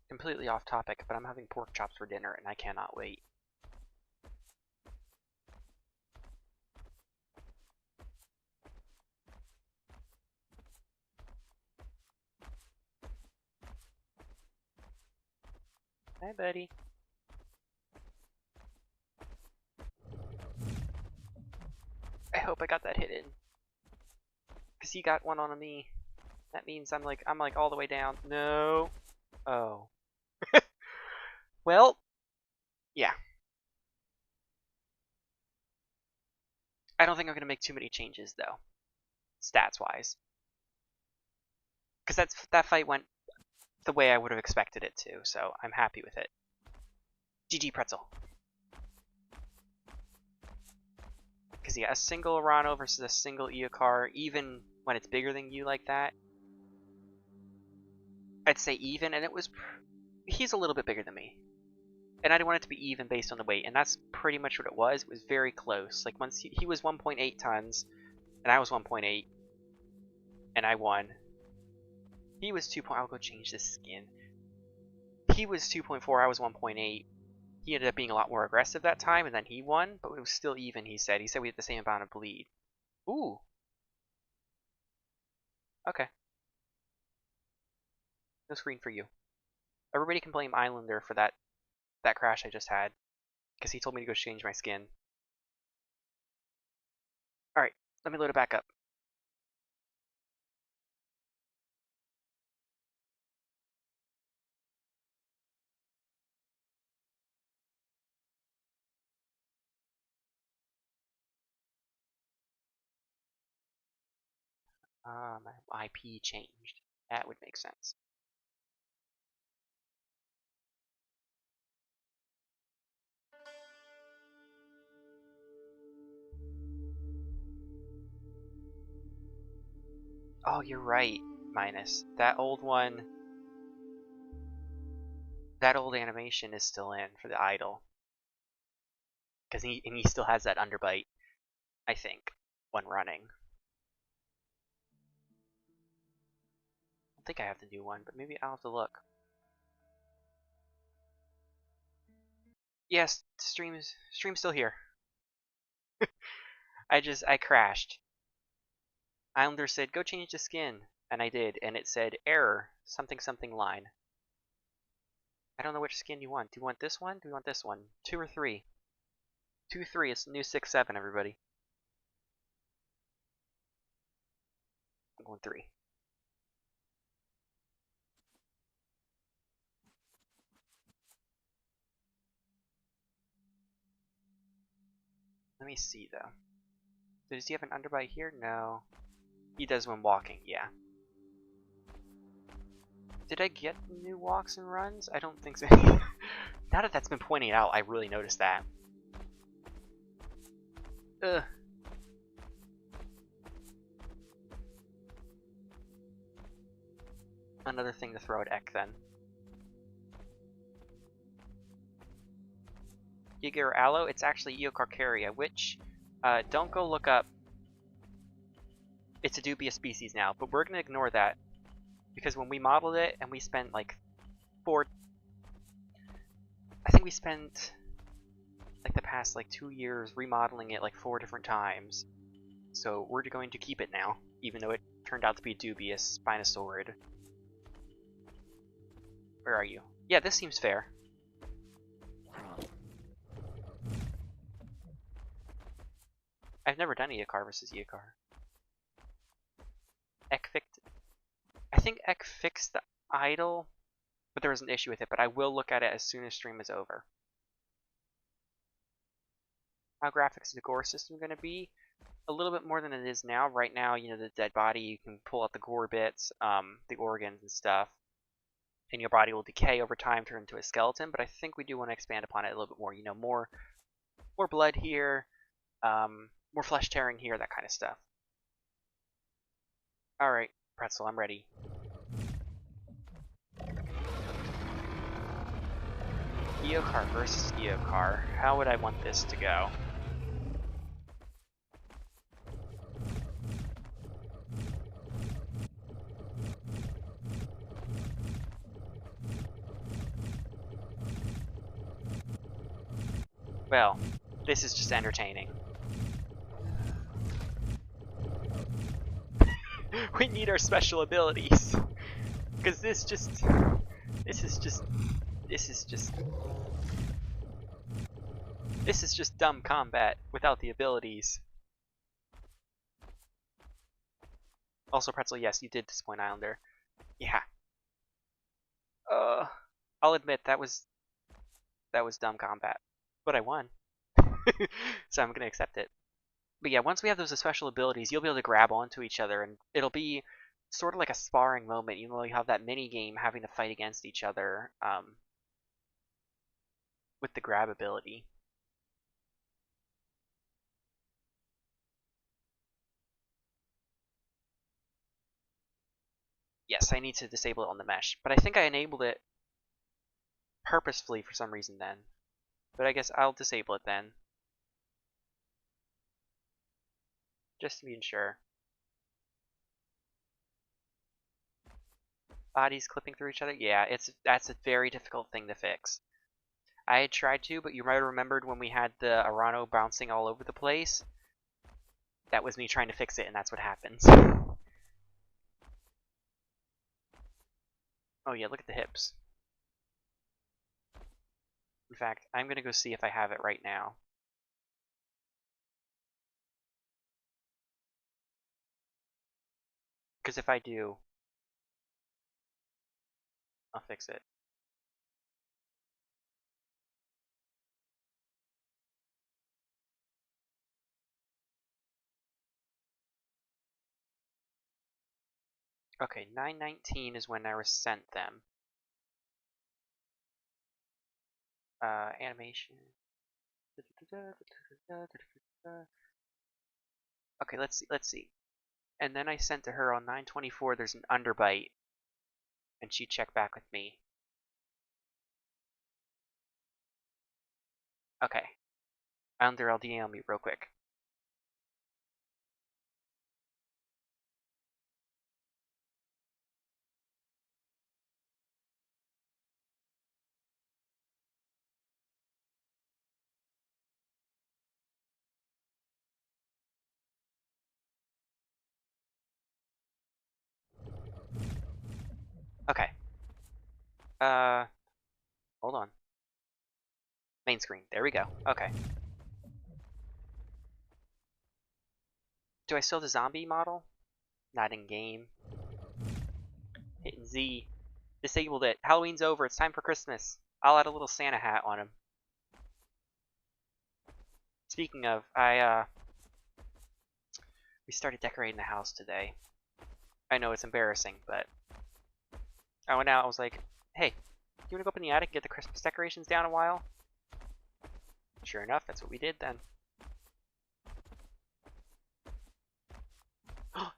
Completely off topic, but I'm having pork chops for dinner and I cannot wait. Hi, buddy. I hope I got that hit in. Cause he got one on me. That means I'm like all the way down. No. Oh. Well, yeah. I don't think I'm gonna make too many changes though, stats wise. Cause that fight went the way I would have expected it to, so I'm happy with it. GG Pretzel. Because yeah, a single Arano versus a single Eokar, even when it's bigger than you like that, I'd say even, and he's a little bit bigger than me. And I didn't want it to be even based on the weight, and that's pretty much what it was. It was very close. Like once he was 1.8 tons, and I was 1.8, and I won. He was 2. I'll go change this skin. He was 2.4, I was 1.8. He ended up being a lot more aggressive that time, and then he won, but it was still even, he said. He said we had the same amount of bleed. Ooh. Okay. No screen for you. Everybody can blame Islander for that crash I just had, because he told me to go change my skin. Alright, let me load it back up. My IP changed. That would make sense. Oh, you're right, Minus. That old one, that old animation is still in for the idle. Because he still has that underbite, I think, when running. I don't think I have the new one, but maybe I'll have to look. Yes, stream's still here. I crashed. Islander said, go change the skin. And I did, and it said, error, something something line. I don't know which skin you want. Do you want this one? Do you want this one? 2 or 3? 2, 3, it's new 6, 7, everybody. I'm going 3. Let me see, though. Does he have an underbite here? No. He does when walking, yeah. Did I get new walks and runs? I don't think so. Now that that's been pointed out, I really noticed that. Ugh. Another thing to throw at Ek, then. Giga or Aloe? It's actually Eocarcharia, which, don't go look up. It's a dubious species now, but we're going to ignore that. Because when we modeled it, and we spent like I think we spent like the past like 2 years remodeling it like 4 different times. So we're going to keep it now, even though it turned out to be dubious Spinosaurid. Where are you? Yeah, this seems fair. I've never done Eocar versus Eocar. I think Ek fixed the idle, but there was an issue with it, but I will look at it as soon as stream is over. How graphics is the gore system going to be? A little bit more than it is now. Right now, you know, the dead body, you can pull out the gore bits, the organs and stuff, and your body will decay over time, turn into a skeleton, but I think we do want to expand upon it a little bit more. You know, more blood here, more flesh tearing here, that kind of stuff. Alright, Pretzel, I'm ready. Eocar versus Eocar. How would I want this to go? Well, this is just entertaining. We need our special abilities. Because this is just dumb combat without the abilities. Also, Pretzel, yes, you did disappoint Islander. Yeah. I'll admit that was dumb combat, but I won, so I'm gonna accept it. But yeah, once we have those special abilities, you'll be able to grab onto each other, and it'll be sort of like a sparring moment. You know, you have that mini game having to fight against each other with the grab ability. Yes, I need to disable it on the mesh, but I think I enabled it purposefully for some reason then. But I guess I'll disable it then, just to be sure. Bodies clipping through each other? Yeah, that's a very difficult thing to fix. I had tried to, but you might have remembered when we had the Arano bouncing all over the place. That was me trying to fix it, and that's what happens. Oh yeah, look at the hips. In fact, I'm gonna go see if I have it right now. Because if I do, I'll fix it. Okay, 9/19 is when I resent them. Animation. Okay, let's see. and then I sent to her on 9/24 there's an underbite, and she checked back with me. Okay. Under LDA on me real quick. Okay. Hold on. Main screen. There we go. Okay. Do I still have the zombie model? Not in game. Hitting Z. Disabled it. Halloween's over. It's time for Christmas. I'll add a little Santa hat on him. Speaking of, we started decorating the house today. I know it's embarrassing, but I went out, I was like, hey, you wanna go up in the attic and get the Christmas decorations down a while? Sure enough, that's what we did then.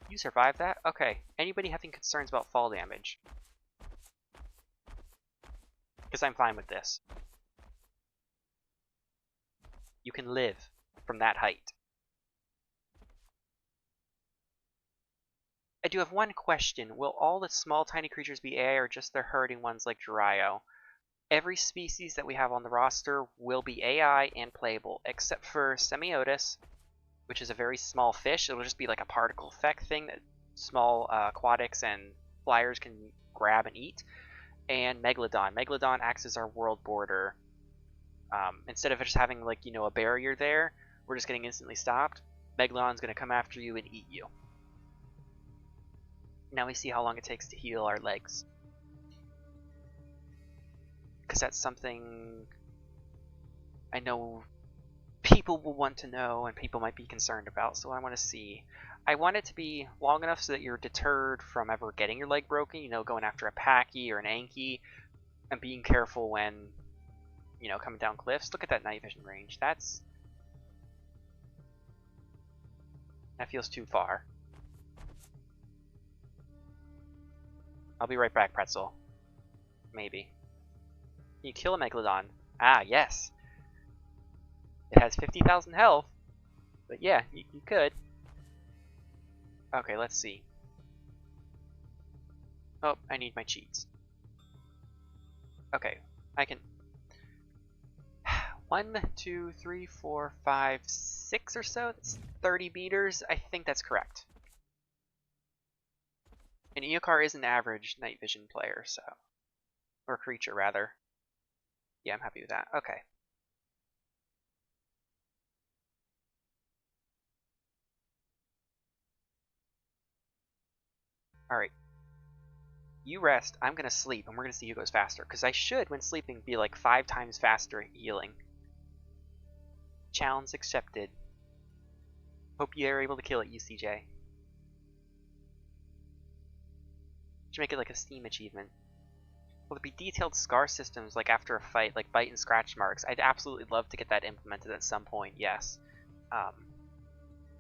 You survived that? Okay. Anybody having concerns about fall damage? Because I'm fine with this. You can live from that height. I do have one question. Will all the small tiny creatures be AI or just the herding ones like Jiraiya? Every species that we have on the roster will be AI and playable, except for Semiotis, which is a very small fish. It'll just be like a particle effect thing that small aquatics and flyers can grab and eat. And Megalodon. Megalodon acts as our world border. Instead of just having like, a barrier there, we're just getting instantly stopped. Megalodon's going to come after you and eat you. Now we see how long it takes to heal our legs. Because that's something I know people will want to know and people might be concerned about, so I want to see. I want it to be long enough so that you're deterred from ever getting your leg broken, going after a Packy or an Anki, and being careful when, coming down cliffs. Look at that night vision range. That feels too far. I'll be right back, Pretzel. Maybe. Can you kill a Megalodon? Ah, yes. It has 50,000 health. But yeah, you could. Okay, let's see. Oh, I need my cheats. Okay, I can... 1, 2, 3, 4, 5, 6 or so? That's 30 meters. I think that's correct. And Eokar is an average night vision player, so... Or creature, rather. Yeah, I'm happy with that. Okay. Alright. You rest, I'm gonna sleep, and we're gonna see who goes faster. Because I should, when sleeping, be like 5 times faster at healing. Challenge accepted. Hope you are able to kill it, UCJ. Should make it like a Steam achievement. Will there be detailed scar systems like after a fight, like bite and scratch marks? I'd absolutely love to get that implemented at some point, yes. I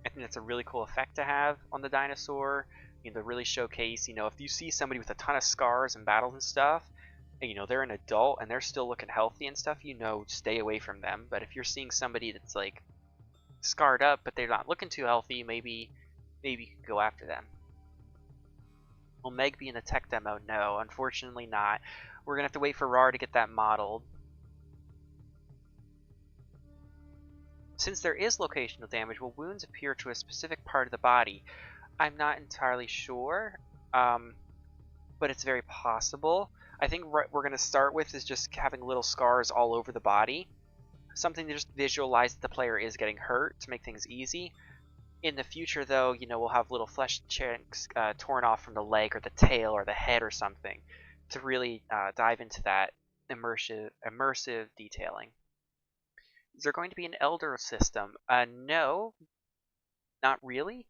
think that's a really cool effect to have on the dinosaur. To really showcase, if you see somebody with a ton of scars and battles and stuff, and, they're an adult and they're still looking healthy and stuff, stay away from them. But if you're seeing somebody that's like scarred up but they're not looking too healthy, maybe you can go after them. Will Meg be in the tech demo? No, unfortunately not. We're gonna have to wait for RAR to get that modeled. Since there is locational damage, will wounds appear to a specific part of the body? I'm not entirely sure, but it's very possible. I think what we're going to start with is just having little scars all over the body. Something to just visualize that the player is getting hurt to make things easy. In the future, though, we'll have little flesh chunks torn off from the leg or the tail or the head or something to really dive into that immersive detailing. Is there going to be an elder system? No, not really.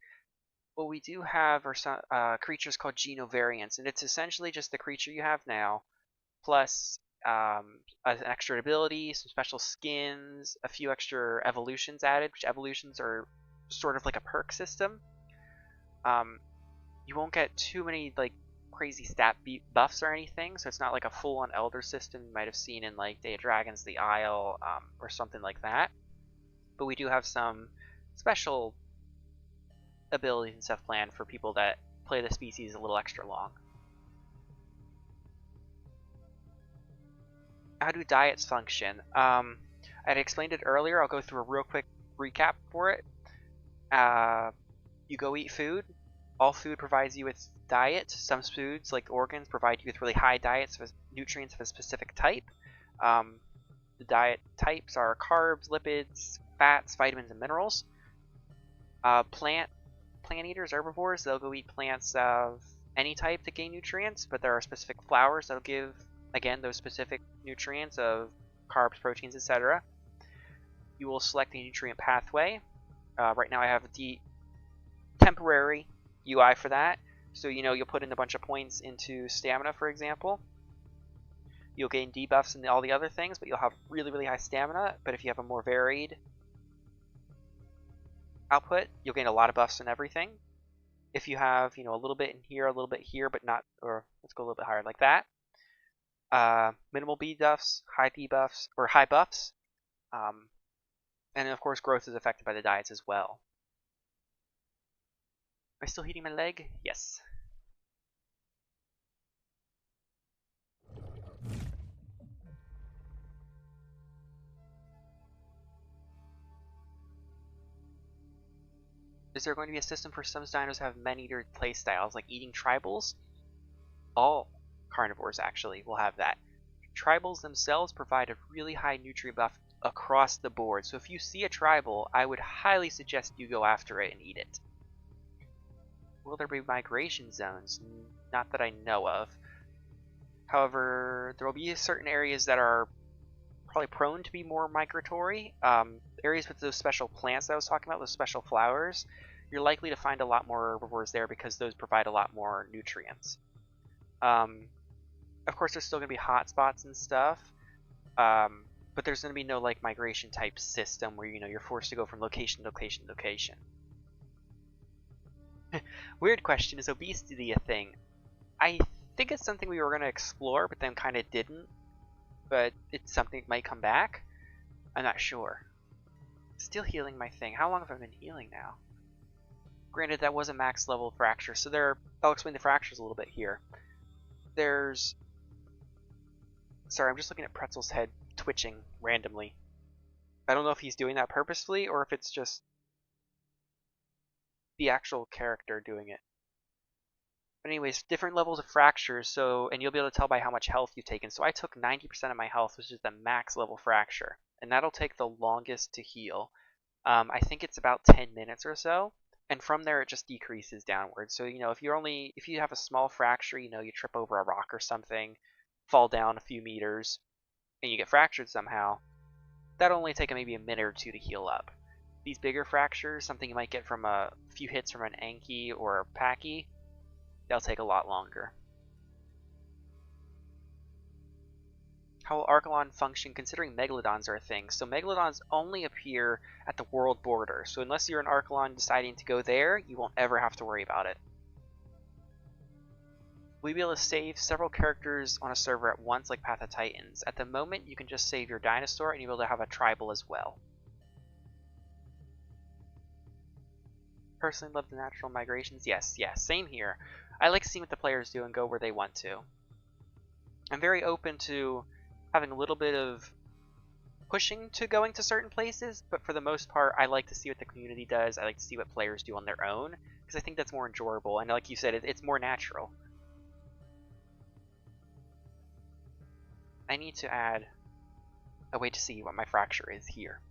What we do have are some creatures called genovariants, and it's essentially just the creature you have now, plus an extra ability, some special skins, a few extra evolutions added, which evolutions are sort of like a perk system. You won't get too many like crazy stat buffs or anything, so it's not like a full-on Elder system you might have seen in like Day of Dragons, the Isle, or something like that. But we do have some special abilities and stuff planned for people that play the species a little extra long. How do diets function? I'd explained it earlier. I'll go through a real quick recap for it. You go eat food. All food provides you with diet. Some foods, like organs, provide you with really high diets of nutrients of a specific type. The diet types are carbs, lipids, fats, vitamins, and minerals. Plant eaters, herbivores, they'll go eat plants of any type to gain nutrients, but there are specific flowers that'll give, again, those specific nutrients of carbs, proteins, etc. You will select the nutrient pathway. Right now I have the temporary UI for that. So, you'll put in a bunch of points into stamina, for example. You'll gain debuffs and all the other things, but you'll have really, really high stamina. But if you have a more varied output, you'll gain a lot of buffs and everything. If you have, a little bit in here, a little bit here, but not, or let's go a little bit higher like that. Minimal debuffs, high debuffs, or high buffs. And of course, growth is affected by the diets as well. Am I still heating my leg? Yes. Is there going to be a system for some dinos that have man-eater playstyles, like eating tribals? All carnivores, actually, will have that. Tribals themselves provide a really high nutrient buff across the board, so if you see a tribal, I would highly suggest you go after it and eat it. Will there be migration zones? Not that I know of. However, there will be certain areas that are probably prone to be more migratory. Areas with those special plants that I was talking about, those special flowers, you're likely to find a lot more herbivores there because those provide a lot more nutrients. Of course, there's still going to be hotspots and stuff, but there's going to be no like migration type system where you're forced to go from location to location to location. Weird question, is obesity a thing? I think it's something we were going to explore, but then kind of didn't. But it's something that might come back. I'm not sure. Still healing my thing. How long have I been healing now? Granted, that was a max level fracture, so I'll explain the fractures a little bit here. Sorry, I'm just looking at Pretzel's head twitching randomly. I don't know if he's doing that purposefully or if it's just the actual character doing it. But anyways, different levels of fractures, and you'll be able to tell by how much health you've taken. So I took 90% of my health, which is the max level fracture, and that'll take the longest to heal. I think it's about 10 minutes or so, and from there it just decreases downward. So if you have a small fracture, you trip over a rock or something, fall down a few meters, and you get fractured somehow, that'll only take maybe a minute or two to heal up. These bigger fractures, something you might get from a few hits from an Anki or a Paki, they'll take a lot longer. How will Archelon function considering Megalodons are a thing? So Megalodons only appear at the world border, so unless you're an Archelon deciding to go there, you won't ever have to worry about it. Will you be able to save several characters on a server at once like Path of Titans? At the moment, you can just save your dinosaur and you'll be able to have a tribal as well. Personally love the natural migrations. Yes, same here. I like seeing what the players do and go where they want to. I'm very open to having a little bit of pushing to going to certain places, but for the most part, I like to see what the community does. I like to see what players do on their own, because I think that's more enjoyable, and like you said, it's more natural. I need to add a way to see what my fracture is here.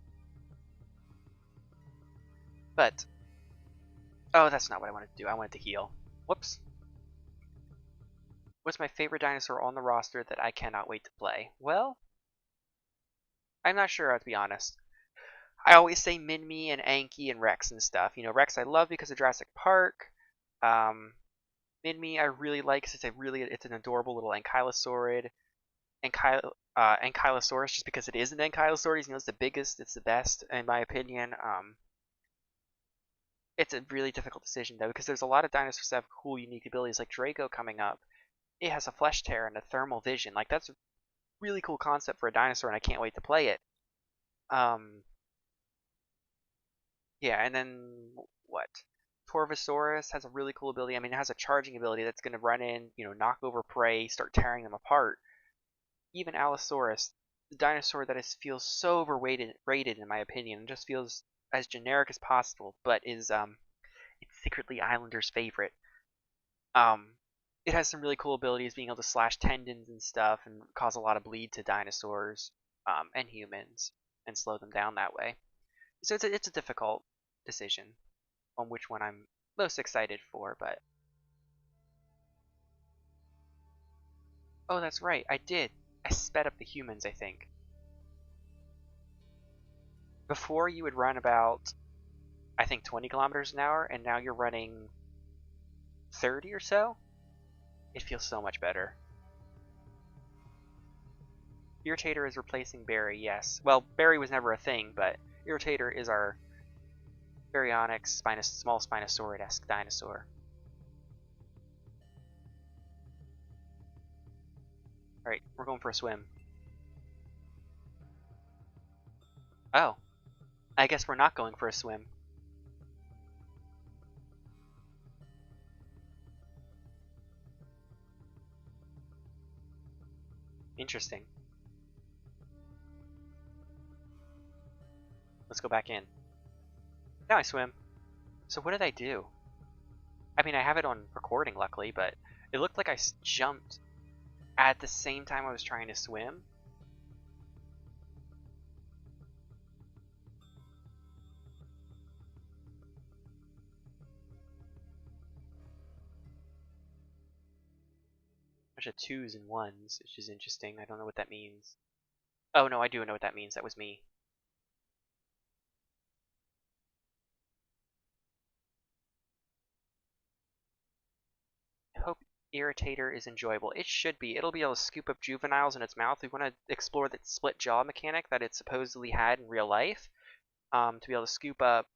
But, oh, that's not what I wanted to do. I wanted to heal. Whoops. What's my favorite dinosaur on the roster that I cannot wait to play? Well, I'm not sure, to be honest. I always say Minmi and Anki and Rex and stuff. Rex I love because of Jurassic Park. Minmi I really like because it's an adorable little ankylosaurid. Ankylosaurus just because it is an ankylosaurid. It's the biggest, it's the best in my opinion. It's a really difficult decision though, because there's a lot of dinosaurs that have cool, unique abilities, like Draco coming up. It has a flesh tear and a thermal vision. Like that's a really cool concept for a dinosaur, and I can't wait to play it. Yeah, and then what? Torvosaurus has a really cool ability. I mean, it has a charging ability that's going to run in, knock over prey, start tearing them apart. Even Allosaurus, the dinosaur that feels so rated in my opinion, and just feels as generic as possible, but is it's secretly Islanders' favorite. Um, it has some really cool abilities, being able to slash tendons and stuff, and cause a lot of bleed to dinosaurs and humans, and slow them down that way. So it's a difficult decision on which one I'm most excited for, but oh, that's right, I did. I sped up the humans, I think. Before you would run about, I think 20 kilometers an hour, and now you're running 30 or so. It feels so much better. Irritator is replacing Barry, yes. Well, Barry was never a thing, but Irritator is our baryonyx small Spinosaurid-esque dinosaur. Alright, we're going for a swim. Oh, I guess we're not going for a swim. Interesting. Let's go back in. Now I swim. So what did I do? I mean, I have it on recording, luckily, but it looked like I jumped at the same time I was trying to swim. Bunch of 2s and 1s, which is interesting. I don't know what that means. Oh, no, I do know what that means. That was me. I hope Irritator is enjoyable. It should be. It'll be able to scoop up juveniles in its mouth. We want to explore that split jaw mechanic that it supposedly had in real life. To be able to scoop up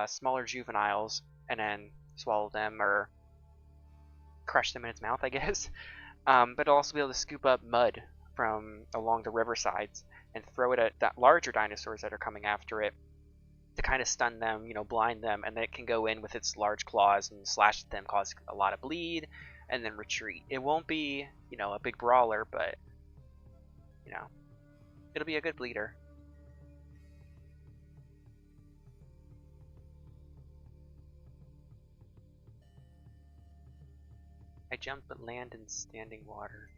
smaller juveniles and then swallow them or crush them in its mouth, I guess. But it'll also be able to scoop up mud from along the riversides and throw it at that larger dinosaurs that are coming after it to kind of stun them, blind them, and then it can go in with its large claws and slash at them, cause a lot of bleed, and then retreat. It won't be, a big brawler, but, it'll be a good bleeder. I jump but land in standing water.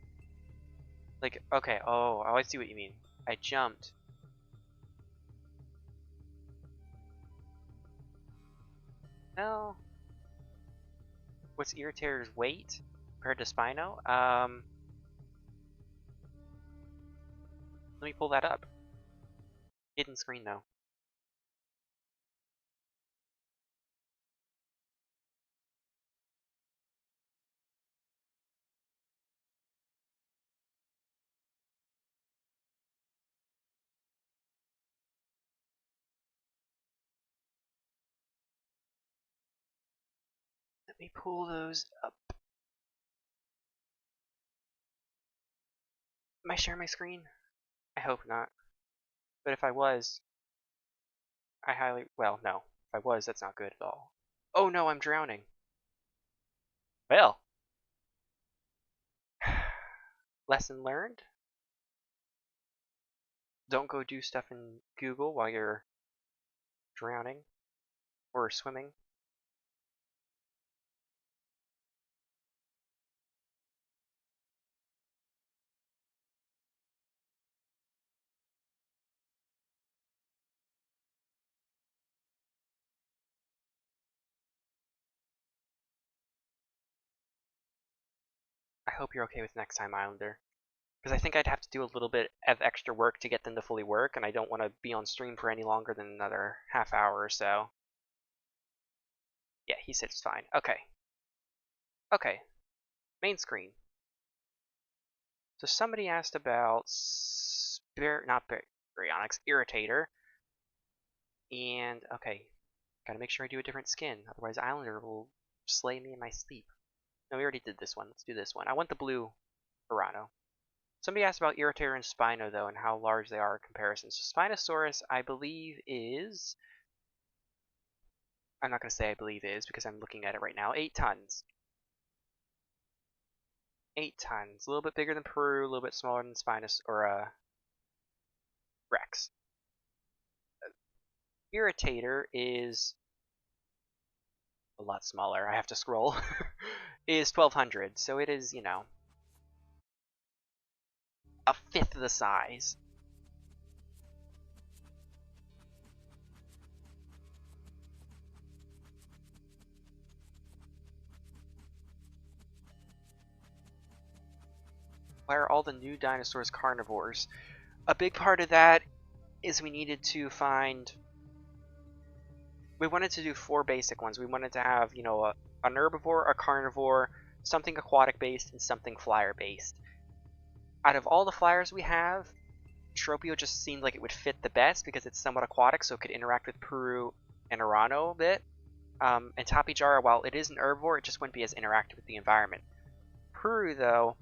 Like, okay, oh, I see what you mean. I jumped. No. What's Irritator's weight compared to Spino? Let me pull that up. Hidden screen though. Let me pull those up. Am I sharing my screen? I hope not. But if I was, well, no. If I was, that's not good at all. Oh no, I'm drowning. Well. Lesson learned? Don't go do stuff in Google while you're drowning or swimming. I hope you're okay with next time, Islander. Because I think I'd have to do a little bit of extra work to get them to fully work, and I don't want to be on stream for any longer than another half hour or so. Yeah, he said it's fine. Okay. Okay. Main screen. So somebody asked about not Baryonyx, Irritator. And, okay. Gotta make sure I do a different skin, otherwise Islander will slay me in my sleep. No, we already did this one. Let's do this one. I want the blue Verano. Somebody asked about Irritator and Spino, though, and how large they are in comparison. So Spinosaurus, I believe, is... I'm not going to say I believe is, because I'm looking at it right now. 8 tons. 8 tons. A little bit bigger than Peru, a little bit smaller than Spinus, or, Rex. Irritator is a lot smaller. I have to scroll. Is 1,200, so it is, you know, a fifth of the size. Why are all the new dinosaurs carnivores? A big part of that is we needed to find... We wanted to do 4 basic ones. We wanted to have, you know, an herbivore, a carnivore, something aquatic based, and something flyer based. Out of all the flyers we have, Tropio just seemed like it would fit the best because it's somewhat aquatic, so it could interact with Peru and Urano a bit. And Tapijara, while it is an herbivore, it just wouldn't be as interactive with the environment. Peru, though,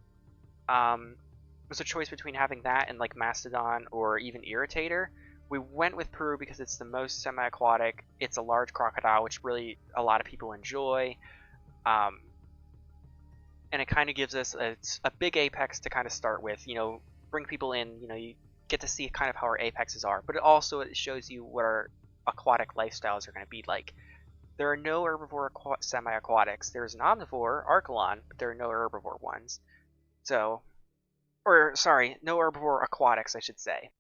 was a choice between having that and like Mastodon or even Irritator. We went with Peru because it's the most semi-aquatic. It's a large crocodile, which really a lot of people enjoy. And it kind of gives us a big apex to kind of start with. You know, bring people in. You know, you get to see kind of how our apexes are. But it shows you what our aquatic lifestyles are going to be like. There are no herbivore semi-aquatics. There's an omnivore, Archelon, but there are no herbivore ones. So, or sorry, no herbivore aquatics, I should say.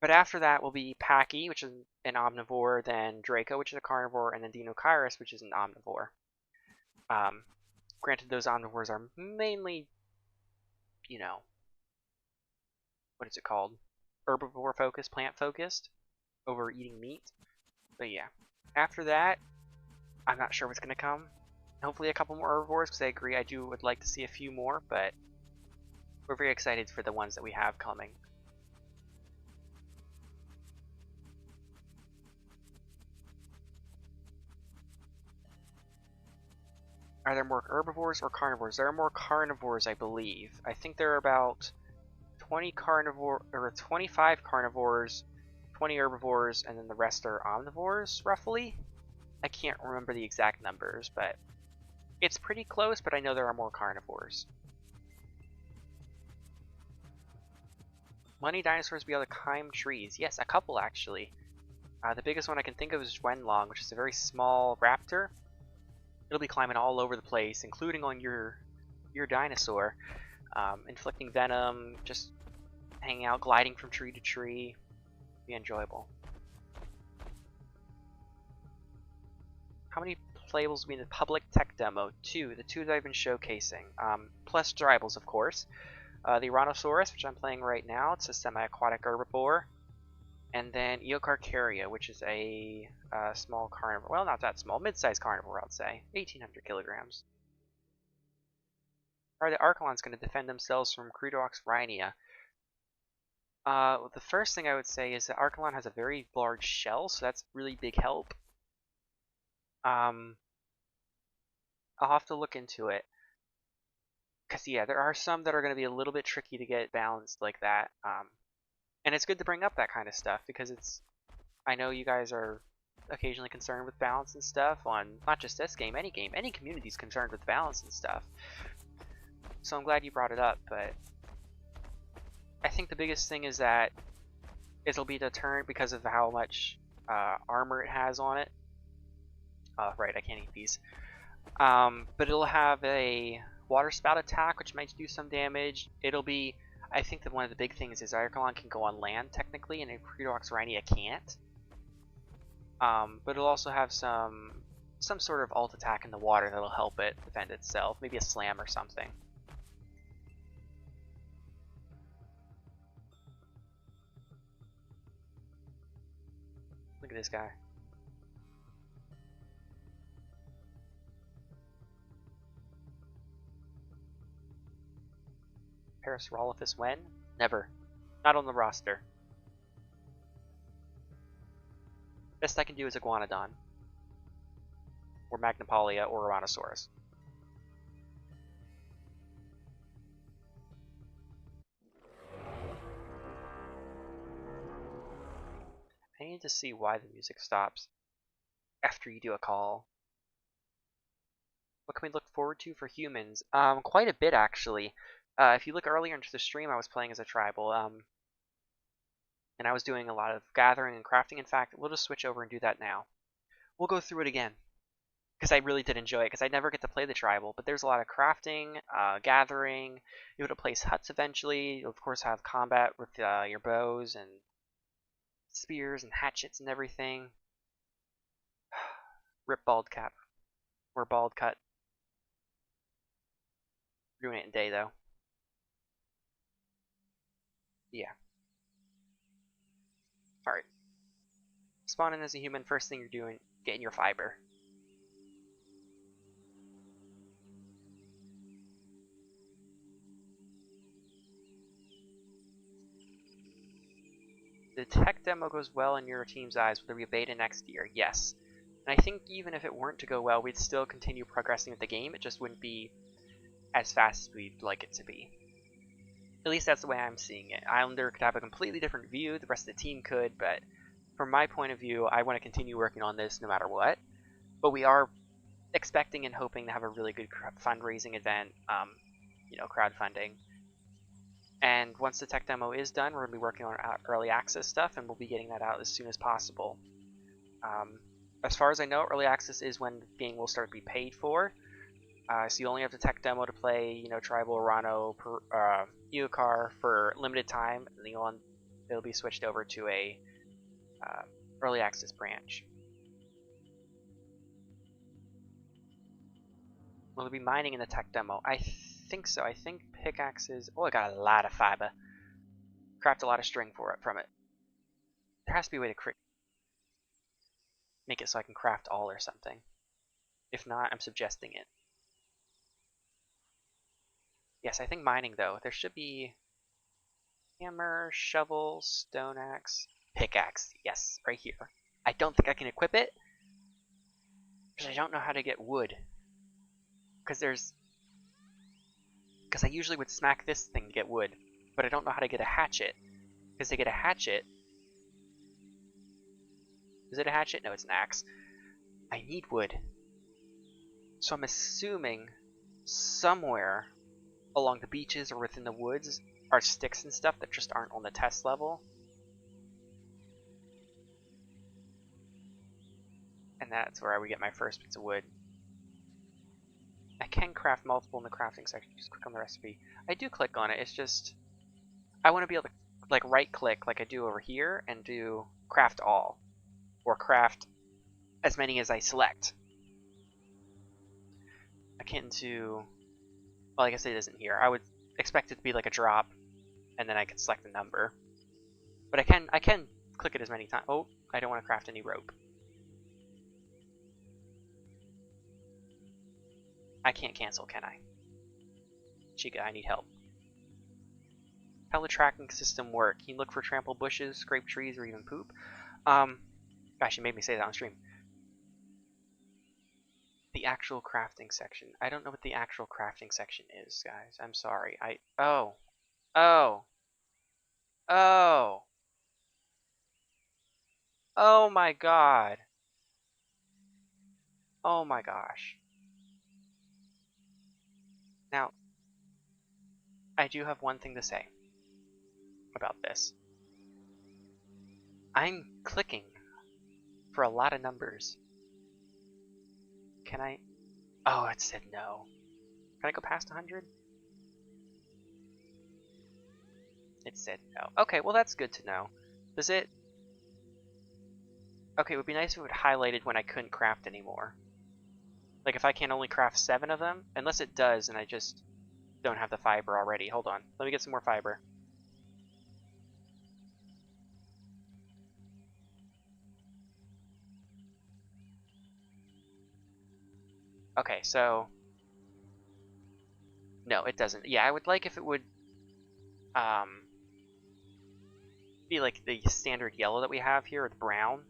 But after that will be Pachy, which is an omnivore, then Draco, which is a carnivore, and then Deinocheirus, which is an omnivore. Granted, those omnivores are mainly, you know, what is it called? Herbivore focused, plant focused, over eating meat. But yeah, after that, I'm not sure what's going to come. Hopefully a couple more herbivores, because I agree I would like to see a few more, but we're very excited for the ones that we have coming. Are there more herbivores or carnivores? There are more carnivores, I believe. I think there are about 25 carnivores, 20 herbivores, and then the rest are omnivores, roughly. I can't remember the exact numbers, but it's pretty close, but I know there are more carnivores. Money dinosaurs be able to climb trees. Yes, a couple actually. The biggest one I can think of is Wenlong, which is a very small raptor. It'll be climbing all over the place, including on your dinosaur, inflicting venom, just hanging out, gliding from tree to tree. Be enjoyable. How many playables will be in the public tech demo? 2. The 2 that I've been showcasing. Plus tribals, of course. The Uranosaurus, which I'm playing right now. It's a semi-aquatic herbivore. And then Eocarcharia, which is a small carnivore. Well, not that small. Mid-sized carnivore, I'd say. 1,800 kilograms. Are the Archelons going to defend themselves from Crudox rhynia? The first thing I would say is that Archelon has a very large shell, so that's really big help. I'll have to look into it. Because, yeah, there are some that are going to be a little bit tricky to get balanced like that. And it's good to bring up that kind of stuff, because I know you guys are occasionally concerned with balance and stuff on not just this game, any game. Any community is concerned with balance and stuff. So I'm glad you brought it up, but I think the biggest thing is that it'll be deterrent because of how much armor it has on it. Right, I can't eat these. But it'll have a water spout attack, which might do some damage. It'll be... I think that one of the big things is Archelon can go on land, technically, and Crudox rhynia can't. But it'll also have some sort of alt attack in the water that'll help it defend itself. Maybe a slam or something. Look at this guy. Parasaurolophus when? Never. Not on the roster. Best I can do is Iguanodon. Or Magnipolia or Rhinoceros. I need to see why the music stops after you do a call. What can we look forward to for humans? Quite a bit actually. If you look earlier into the stream, I was playing as a tribal, and I was doing a lot of gathering and crafting. In fact, we'll just switch over and do that now. We'll go through it again, because I really did enjoy it, because I never get to play the tribal, but there's a lot of crafting, gathering. You're able to place huts eventually. You'll of course have combat with your bows and spears and hatchets and everything. Rip bald cap. Or bald cut. Doing it in day though. Yeah. Alright. Spawn in as a human, first thing you're doing, getting your fiber. The tech demo goes well in your team's eyes. Will there be a beta next year? Yes. And I think even if it weren't to go well, we'd still continue progressing with the game. It just wouldn't be as fast as we'd like it to be. At least that's the way I'm seeing it. Islander could have a completely different view, the rest of the team could, but from my point of view, I want to continue working on this no matter what. But we are expecting and hoping to have a really good fundraising event, crowdfunding. And once the tech demo is done, we're going to be working on early access stuff, and we'll be getting that out as soon as possible. As far as I know, early access is when the game will start to be paid for. So you only have the tech demo to play, Tribal, Rhino, Eocar for limited time, and then it'll be switched over to a early access branch. Will there be mining in the tech demo? I think so. I think pickaxes. Oh, I got a lot of fiber. Craft a lot of string from it. There has to be a way to make it so I can craft all or something. If not, I'm suggesting it. Yes, I think mining though. There should be hammer, shovel, stone axe, pickaxe. Yes, right here. I don't think I can equip it because I don't know how to get wood. Because I usually would smack this thing to get wood, but I don't know how to get a hatchet. Because to get a hatchet, is it a hatchet? No, it's an axe. I need wood. So I'm assuming somewhere along the beaches or within the woods are sticks and stuff that just aren't on the test level. And that's where I would get my first bits of wood. I can craft multiple in the crafting section. Just click on the recipe. I do click on it. It's just I want to be able to right click like I do over here and do craft all, or craft as many as I select. Akin to, well, I guess it isn't here. I would expect it to be like a drop, and then I can select the number. But I can click it as many times. Oh, I don't want to craft any rope. I can't cancel, can I? Chica, I need help. How will the tracking system work? Can you look for trampled bushes, scrape trees, or even poop? Gosh, you made me say that on stream. The actual crafting section. I don't know what the actual crafting section is, guys. I'm sorry. Oh. Oh my god. Oh my gosh. Now, I do have one thing to say about this. I'm clicking for a lot of numbers. Can I? Oh, it said no. Can I go past 100? It said no. Okay, well that's good to know. Does it? Okay, it would be nice if it would highlighted when I couldn't craft anymore. Like if I can only craft 7 of them, unless it does and I just don't have the fiber already. Hold on, let me get some more fiber. Okay, so no, it doesn't. Yeah, I would like if it would be like the standard yellow that we have here, with brown.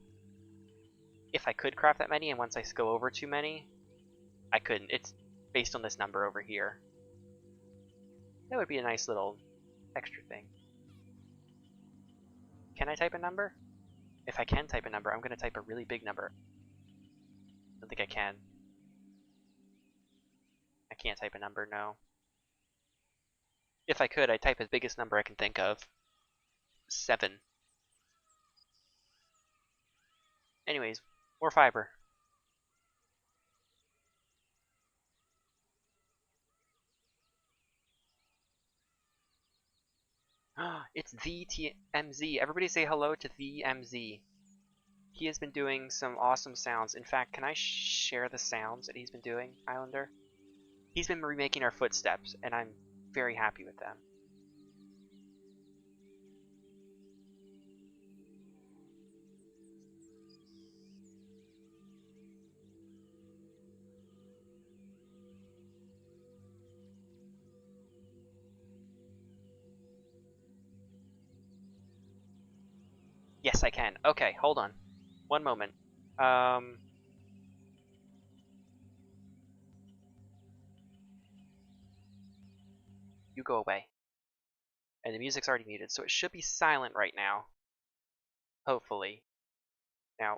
if I could craft that many, and once I go over too many, I couldn't. It's based on this number over here. That would be a nice little extra thing. Can I type a number? If I can type a number, I'm going to type a really big number. I don't think I can. I can't type a number, no. If I could, I'd type the biggest number I can think of. 7. Anyways, more fiber. It's the TMZ. Everybody say hello to the MZ. He has been doing some awesome sounds. In fact, can I share the sounds that he's been doing, Islander? He's been remaking our footsteps, and I'm very happy with them. Yes, I can. Okay, hold on. One moment. You go away. And the music's already muted, so it should be silent right now. Hopefully. Now,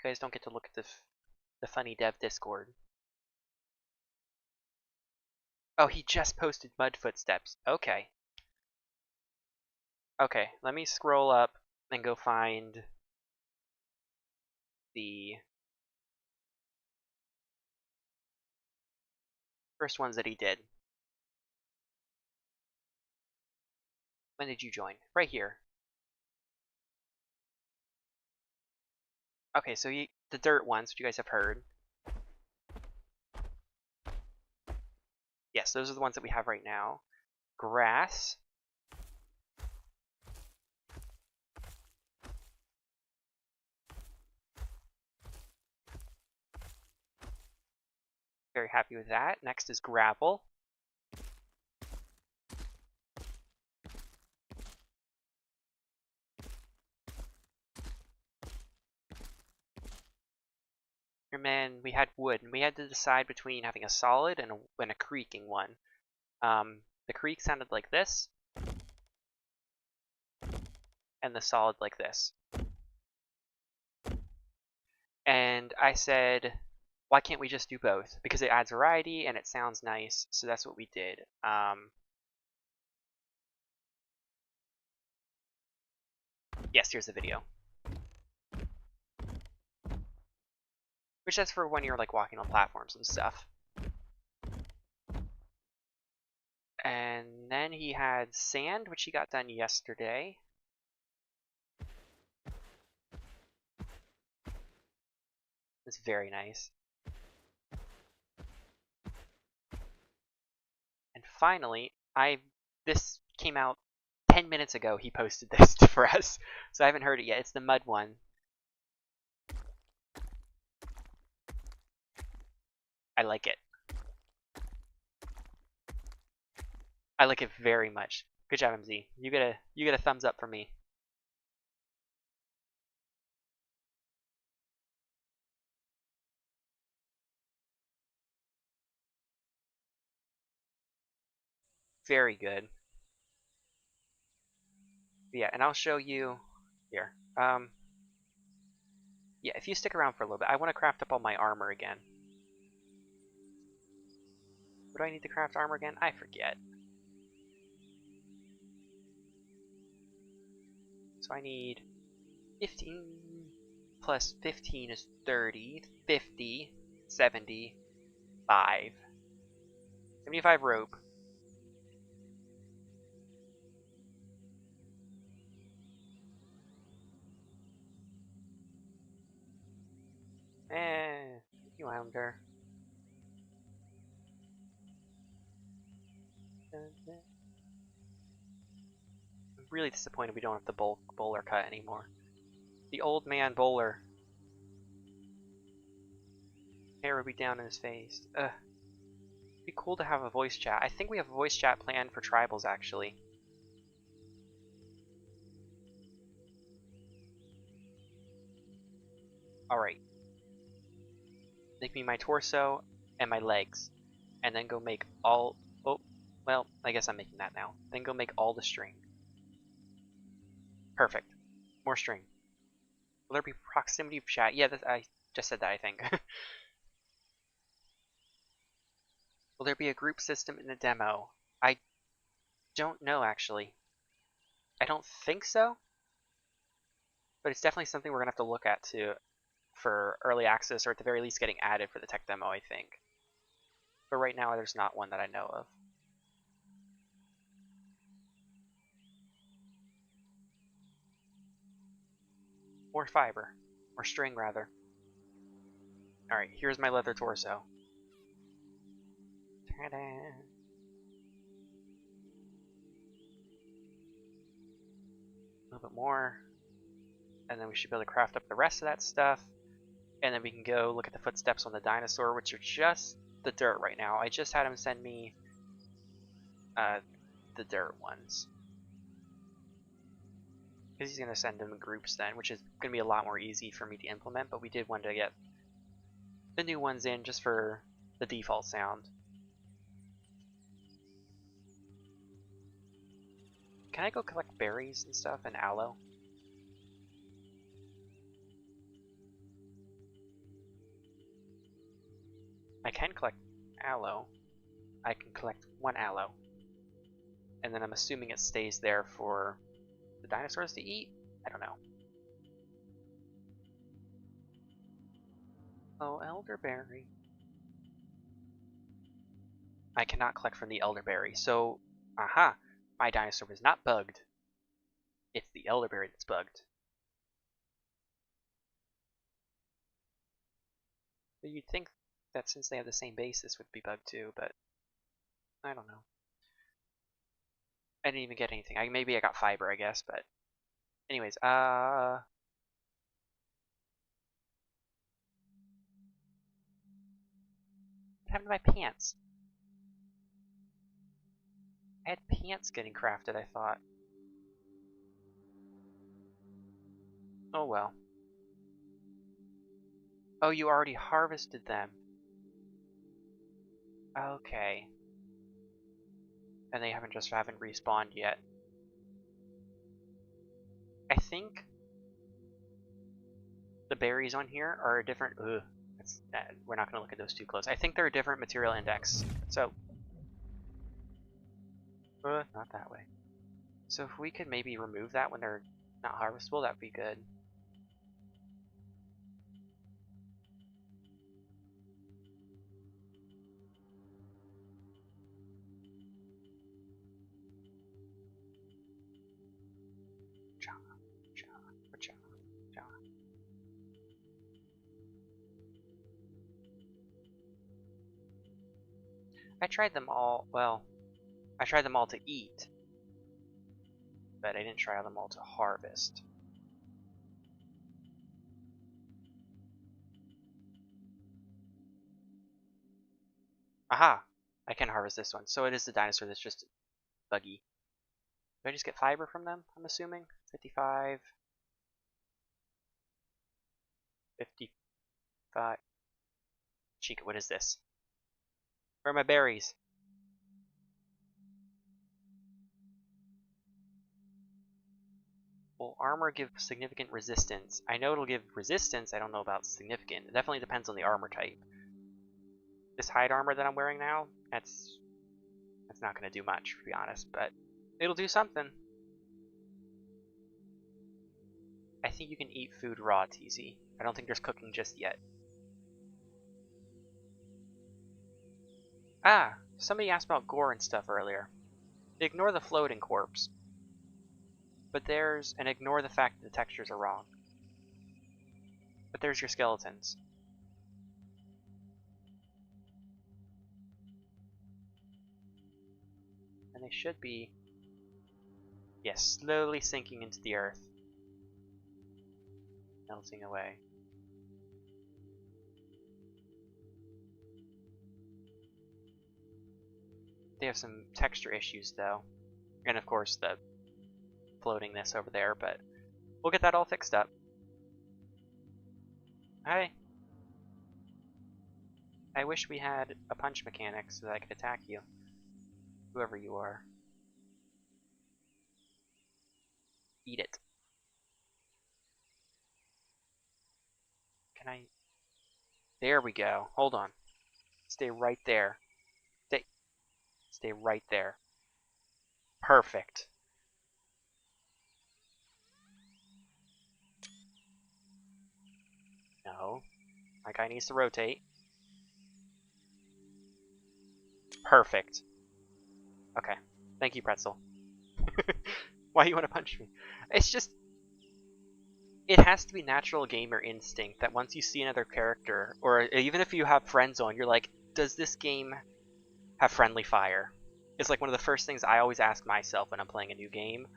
you guys don't get to look at the funny dev Discord. Oh, he just posted mud footsteps. Okay. Okay, let me scroll up and go find the first ones that he did. When did you join? Right here. Okay, so the dirt ones, which you guys have heard. Yes, those are the ones that we have right now. Grass. Very happy with that. Next is gravel. And then we had wood, and we had to decide between having a solid and a creaking one. The creak sounded like this, and the solid like this. And I said, why can't we just do both? Because it adds variety and it sounds nice, so that's what we did. Yes, here's the video. Which that's for when you're like walking on platforms and stuff. And then he had sand, which he got done yesterday. It's very nice. And finally, this came out 10 minutes ago. He posted this for us, so I haven't heard it yet. It's the mud one. I like it. I like it very much. Good job, MZ. You get a thumbs up from me. Very good. Yeah, and I'll show you here. Yeah, if you stick around for a little bit, I want to craft up all my armor again. What do I need to craft armor again? I forget. So I need 15 plus 15 is 30, 50, 75. 75 rope. You Islander. I'm really disappointed we don't have the bowler cut anymore. The old man bowler. Hair would be down in his face. Ugh. It'd be cool to have a voice chat. I think we have a voice chat planned for tribals, actually. Alright. make me my torso and my legs, and then go make all, oh, well, I guess I'm making that now. Then go make all the string. Perfect. More string. Will there be proximity of chat? Yeah, I just said that, I think. Will there be a group system in the demo? I don't know, actually. I don't think so, but it's definitely something we're going to have to look at too for early access, or at the very least getting added for the tech demo, I think. But right now there's not one that I know of. More fiber. Or string, rather. Alright, here's my leather torso. Ta-da! A little bit more. And then we should be able to craft up the rest of that stuff. And then we can go look at the footsteps on the dinosaur, which are just the dirt right now. I just had him send me the dirt ones. Because he's going to send them in groups then, which is going to be a lot more easy for me to implement, but we did want to get the new ones in just for the default sound. Can I go collect berries and stuff and aloe? I can collect aloe. I can collect 1 aloe. And then I'm assuming it stays there for the dinosaurs to eat? I don't know. Oh, elderberry. I cannot collect from the elderberry, so, aha! My dinosaur was not bugged. It's the elderberry that's bugged. But you'd think that since they have the same base, this would be bugged too, but I don't know. I didn't even get anything. Maybe I got fiber, I guess, but anyways, what happened to my pants? I had pants getting crafted, I thought. Oh well. Oh, you already harvested them. Okay. And they haven't respawned yet. I think the berries on here are a different. We're not going to look at those too close. I think they're a different material index. So, not that way. So if we could maybe remove that when they're not harvestable, that would be good. I tried them all, well, I tried them all to eat, but I didn't try them all to harvest. Aha! I can harvest this one. So it is the dinosaur that's just buggy. Do I just get fiber from them, I'm assuming? 55. 55. Chica, what is this? Where are my berries? Will armor give significant resistance? I know it'll give resistance, I don't know about significant. It definitely depends on the armor type. This hide armor that I'm wearing now, that's not going to do much, to be honest, but it'll do something. I think you can eat food raw, TZ. I don't think there's cooking just yet. Ah, somebody asked about gore and stuff earlier. Ignore the floating corpse. But and ignore the fact that the textures are wrong. But there's your skeletons. And they should be, yes, slowly sinking into the earth. Melting away. They have some texture issues though. And of course the floatingness over there, but we'll get that all fixed up. Hi. I wish we had a punch mechanic so that I could attack you. Whoever you are. Eat it. Can I... There we go. Hold on. Stay right there. Stay right there. Perfect. No. My guy needs to rotate. Perfect. Okay. Thank you, Pretzel. Why do you want to punch me? It's just... It has to be natural gamer instinct that once you see another character, or even if you have friends on, you're like, does this game have friendly fire? It's like one of the first things I always ask myself when I'm playing a new game.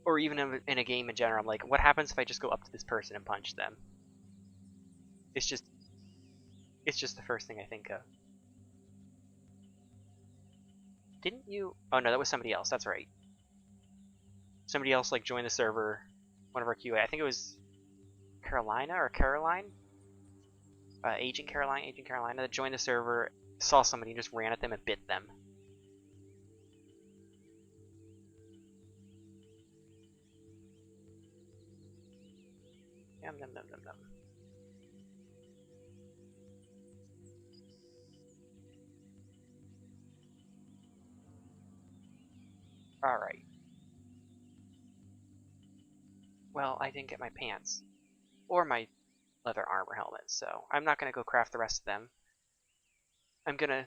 Or even in a game in general, I'm like, what happens if I just go up to this person and punch them? It's just the first thing I think of. Didn't you? Oh no, that was somebody else. That's right. Somebody else like joined the server. One of our QA. I think it was Carolina or Caroline. Agent Carolina that joined the server, saw somebody and just ran at them and bit them. Yum, yum, yum, yum, yum. Alright. Well, I didn't get my pants. Or my leather armor helmet, so I'm not going to go craft the rest of them. I'm going to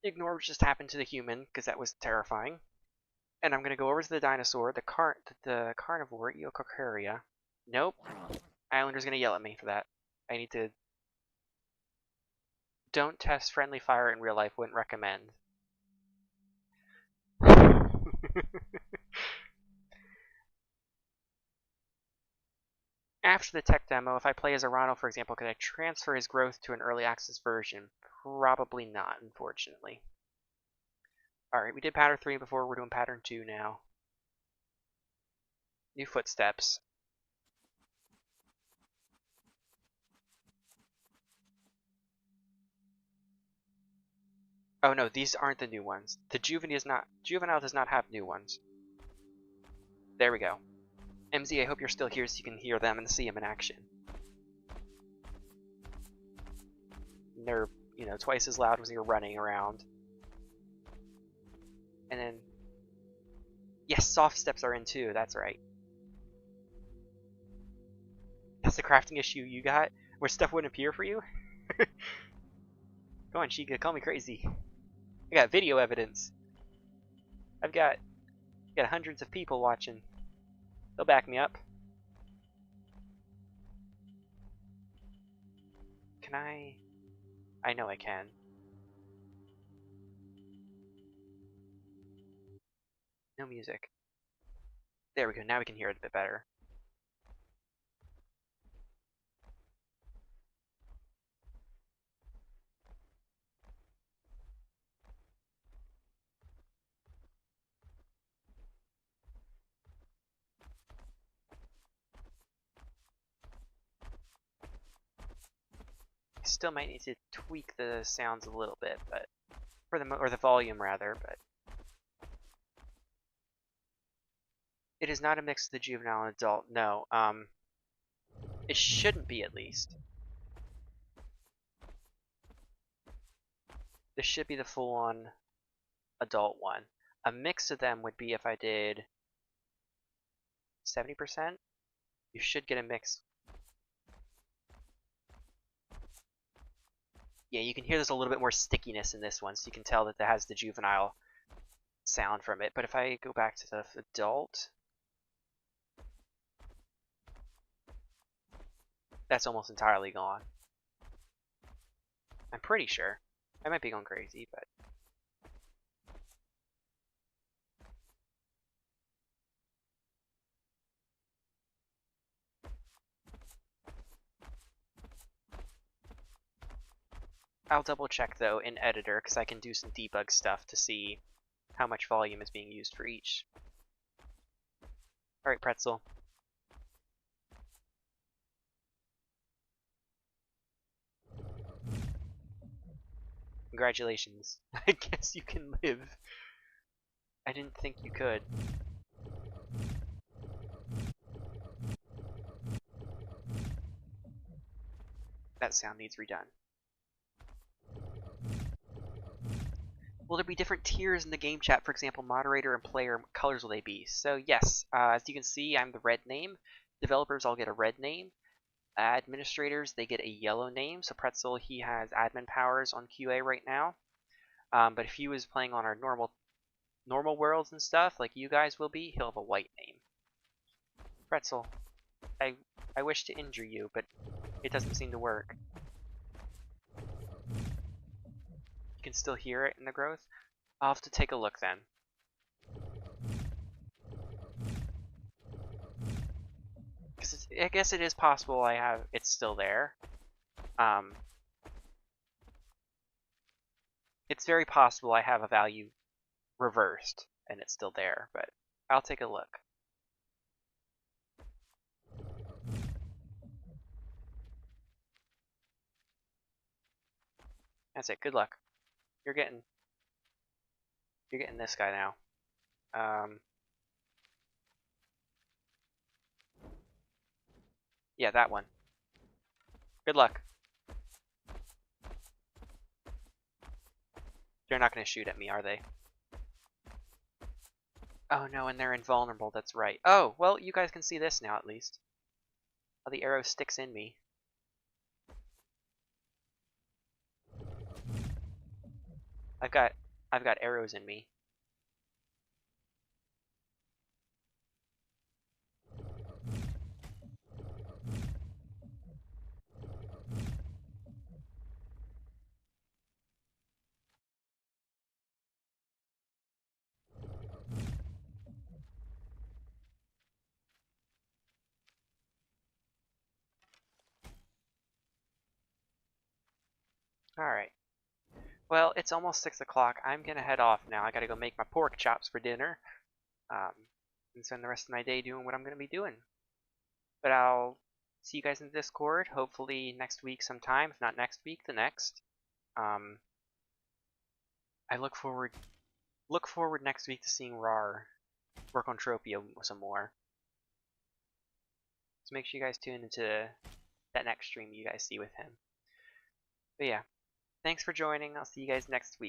ignore what just happened to the human, because that was terrifying. And I'm going to go over to the dinosaur, the carnivore, Eococaria. Nope. Islander's going to yell at me for that. I need to... Don't test friendly fire in real life, wouldn't recommend. After the tech demo, if I play as Arano, for example, could I transfer his growth to an early access version? Probably not, unfortunately. Alright, we did pattern 3 before, we're doing pattern 2 now. New footsteps. Oh no, these aren't the new ones. The Juvenile does not have new ones. There we go. MZ, I hope you're still here so you can hear them and see them in action. And they're, you know, twice as loud when you're running around. And then... Yes, soft steps are in too, that's right. That's the crafting issue you got? Where stuff wouldn't appear for you? Go on, Chica, call me crazy. I got video evidence. I've got hundreds of people watching. They'll back me up. Can I? I know I can. No music. There we go, now we can hear it a bit better. I still might need to tweak the sounds a little bit, but or the volume rather, but it is not a mix of the juvenile and adult. No, it shouldn't be at least. This should be the full-on adult one. A mix of them would be if I did 70%. You should get a mix. Yeah, you can hear there's a little bit more stickiness in this one, so you can tell that it has the juvenile sound from it. But if I go back to the adult, that's almost entirely gone. I'm pretty sure. I might be going crazy, but... I'll double check though in editor because I can do some debug stuff to see how much volume is being used for each. Alright, Pretzel. Congratulations. I guess you can live. I didn't think you could. That sound needs redone. Will there be different tiers in the game chat? For example, moderator and player, what colors will they be? So yes, as you can see, I'm the red name. Developers all get a red name. Administrators, they get a yellow name. So Pretzel, he has admin powers on QA right now. But if he was playing on our normal worlds and stuff, like you guys will be, he'll have a white name. Pretzel, I wish to injure you, but it doesn't seem to work. You can still hear it in the growth? I'll have to take a look then. Because I guess it is possible it's still there. It's very possible I have a value reversed and it's still there, but I'll take a look. That's it. Good luck. You're getting this guy now. Yeah, that one. Good luck. They're not going to shoot at me, are they? Oh no, and they're invulnerable, that's right. Oh, well, you guys can see this now at least. Oh, the arrow sticks in me. I've got arrows in me. Alright. Well, it's almost 6 o'clock. I'm gonna head off now. I gotta go make my pork chops for dinner. And spend the rest of my day doing what I'm gonna be doing. But I'll see you guys in the Discord, hopefully next week sometime. If not next week, the next. I look forward next week to seeing Rar work on Tropia some more. So make sure you guys tune into that next stream you guys see with him. But yeah, thanks for joining. I'll see you guys next week.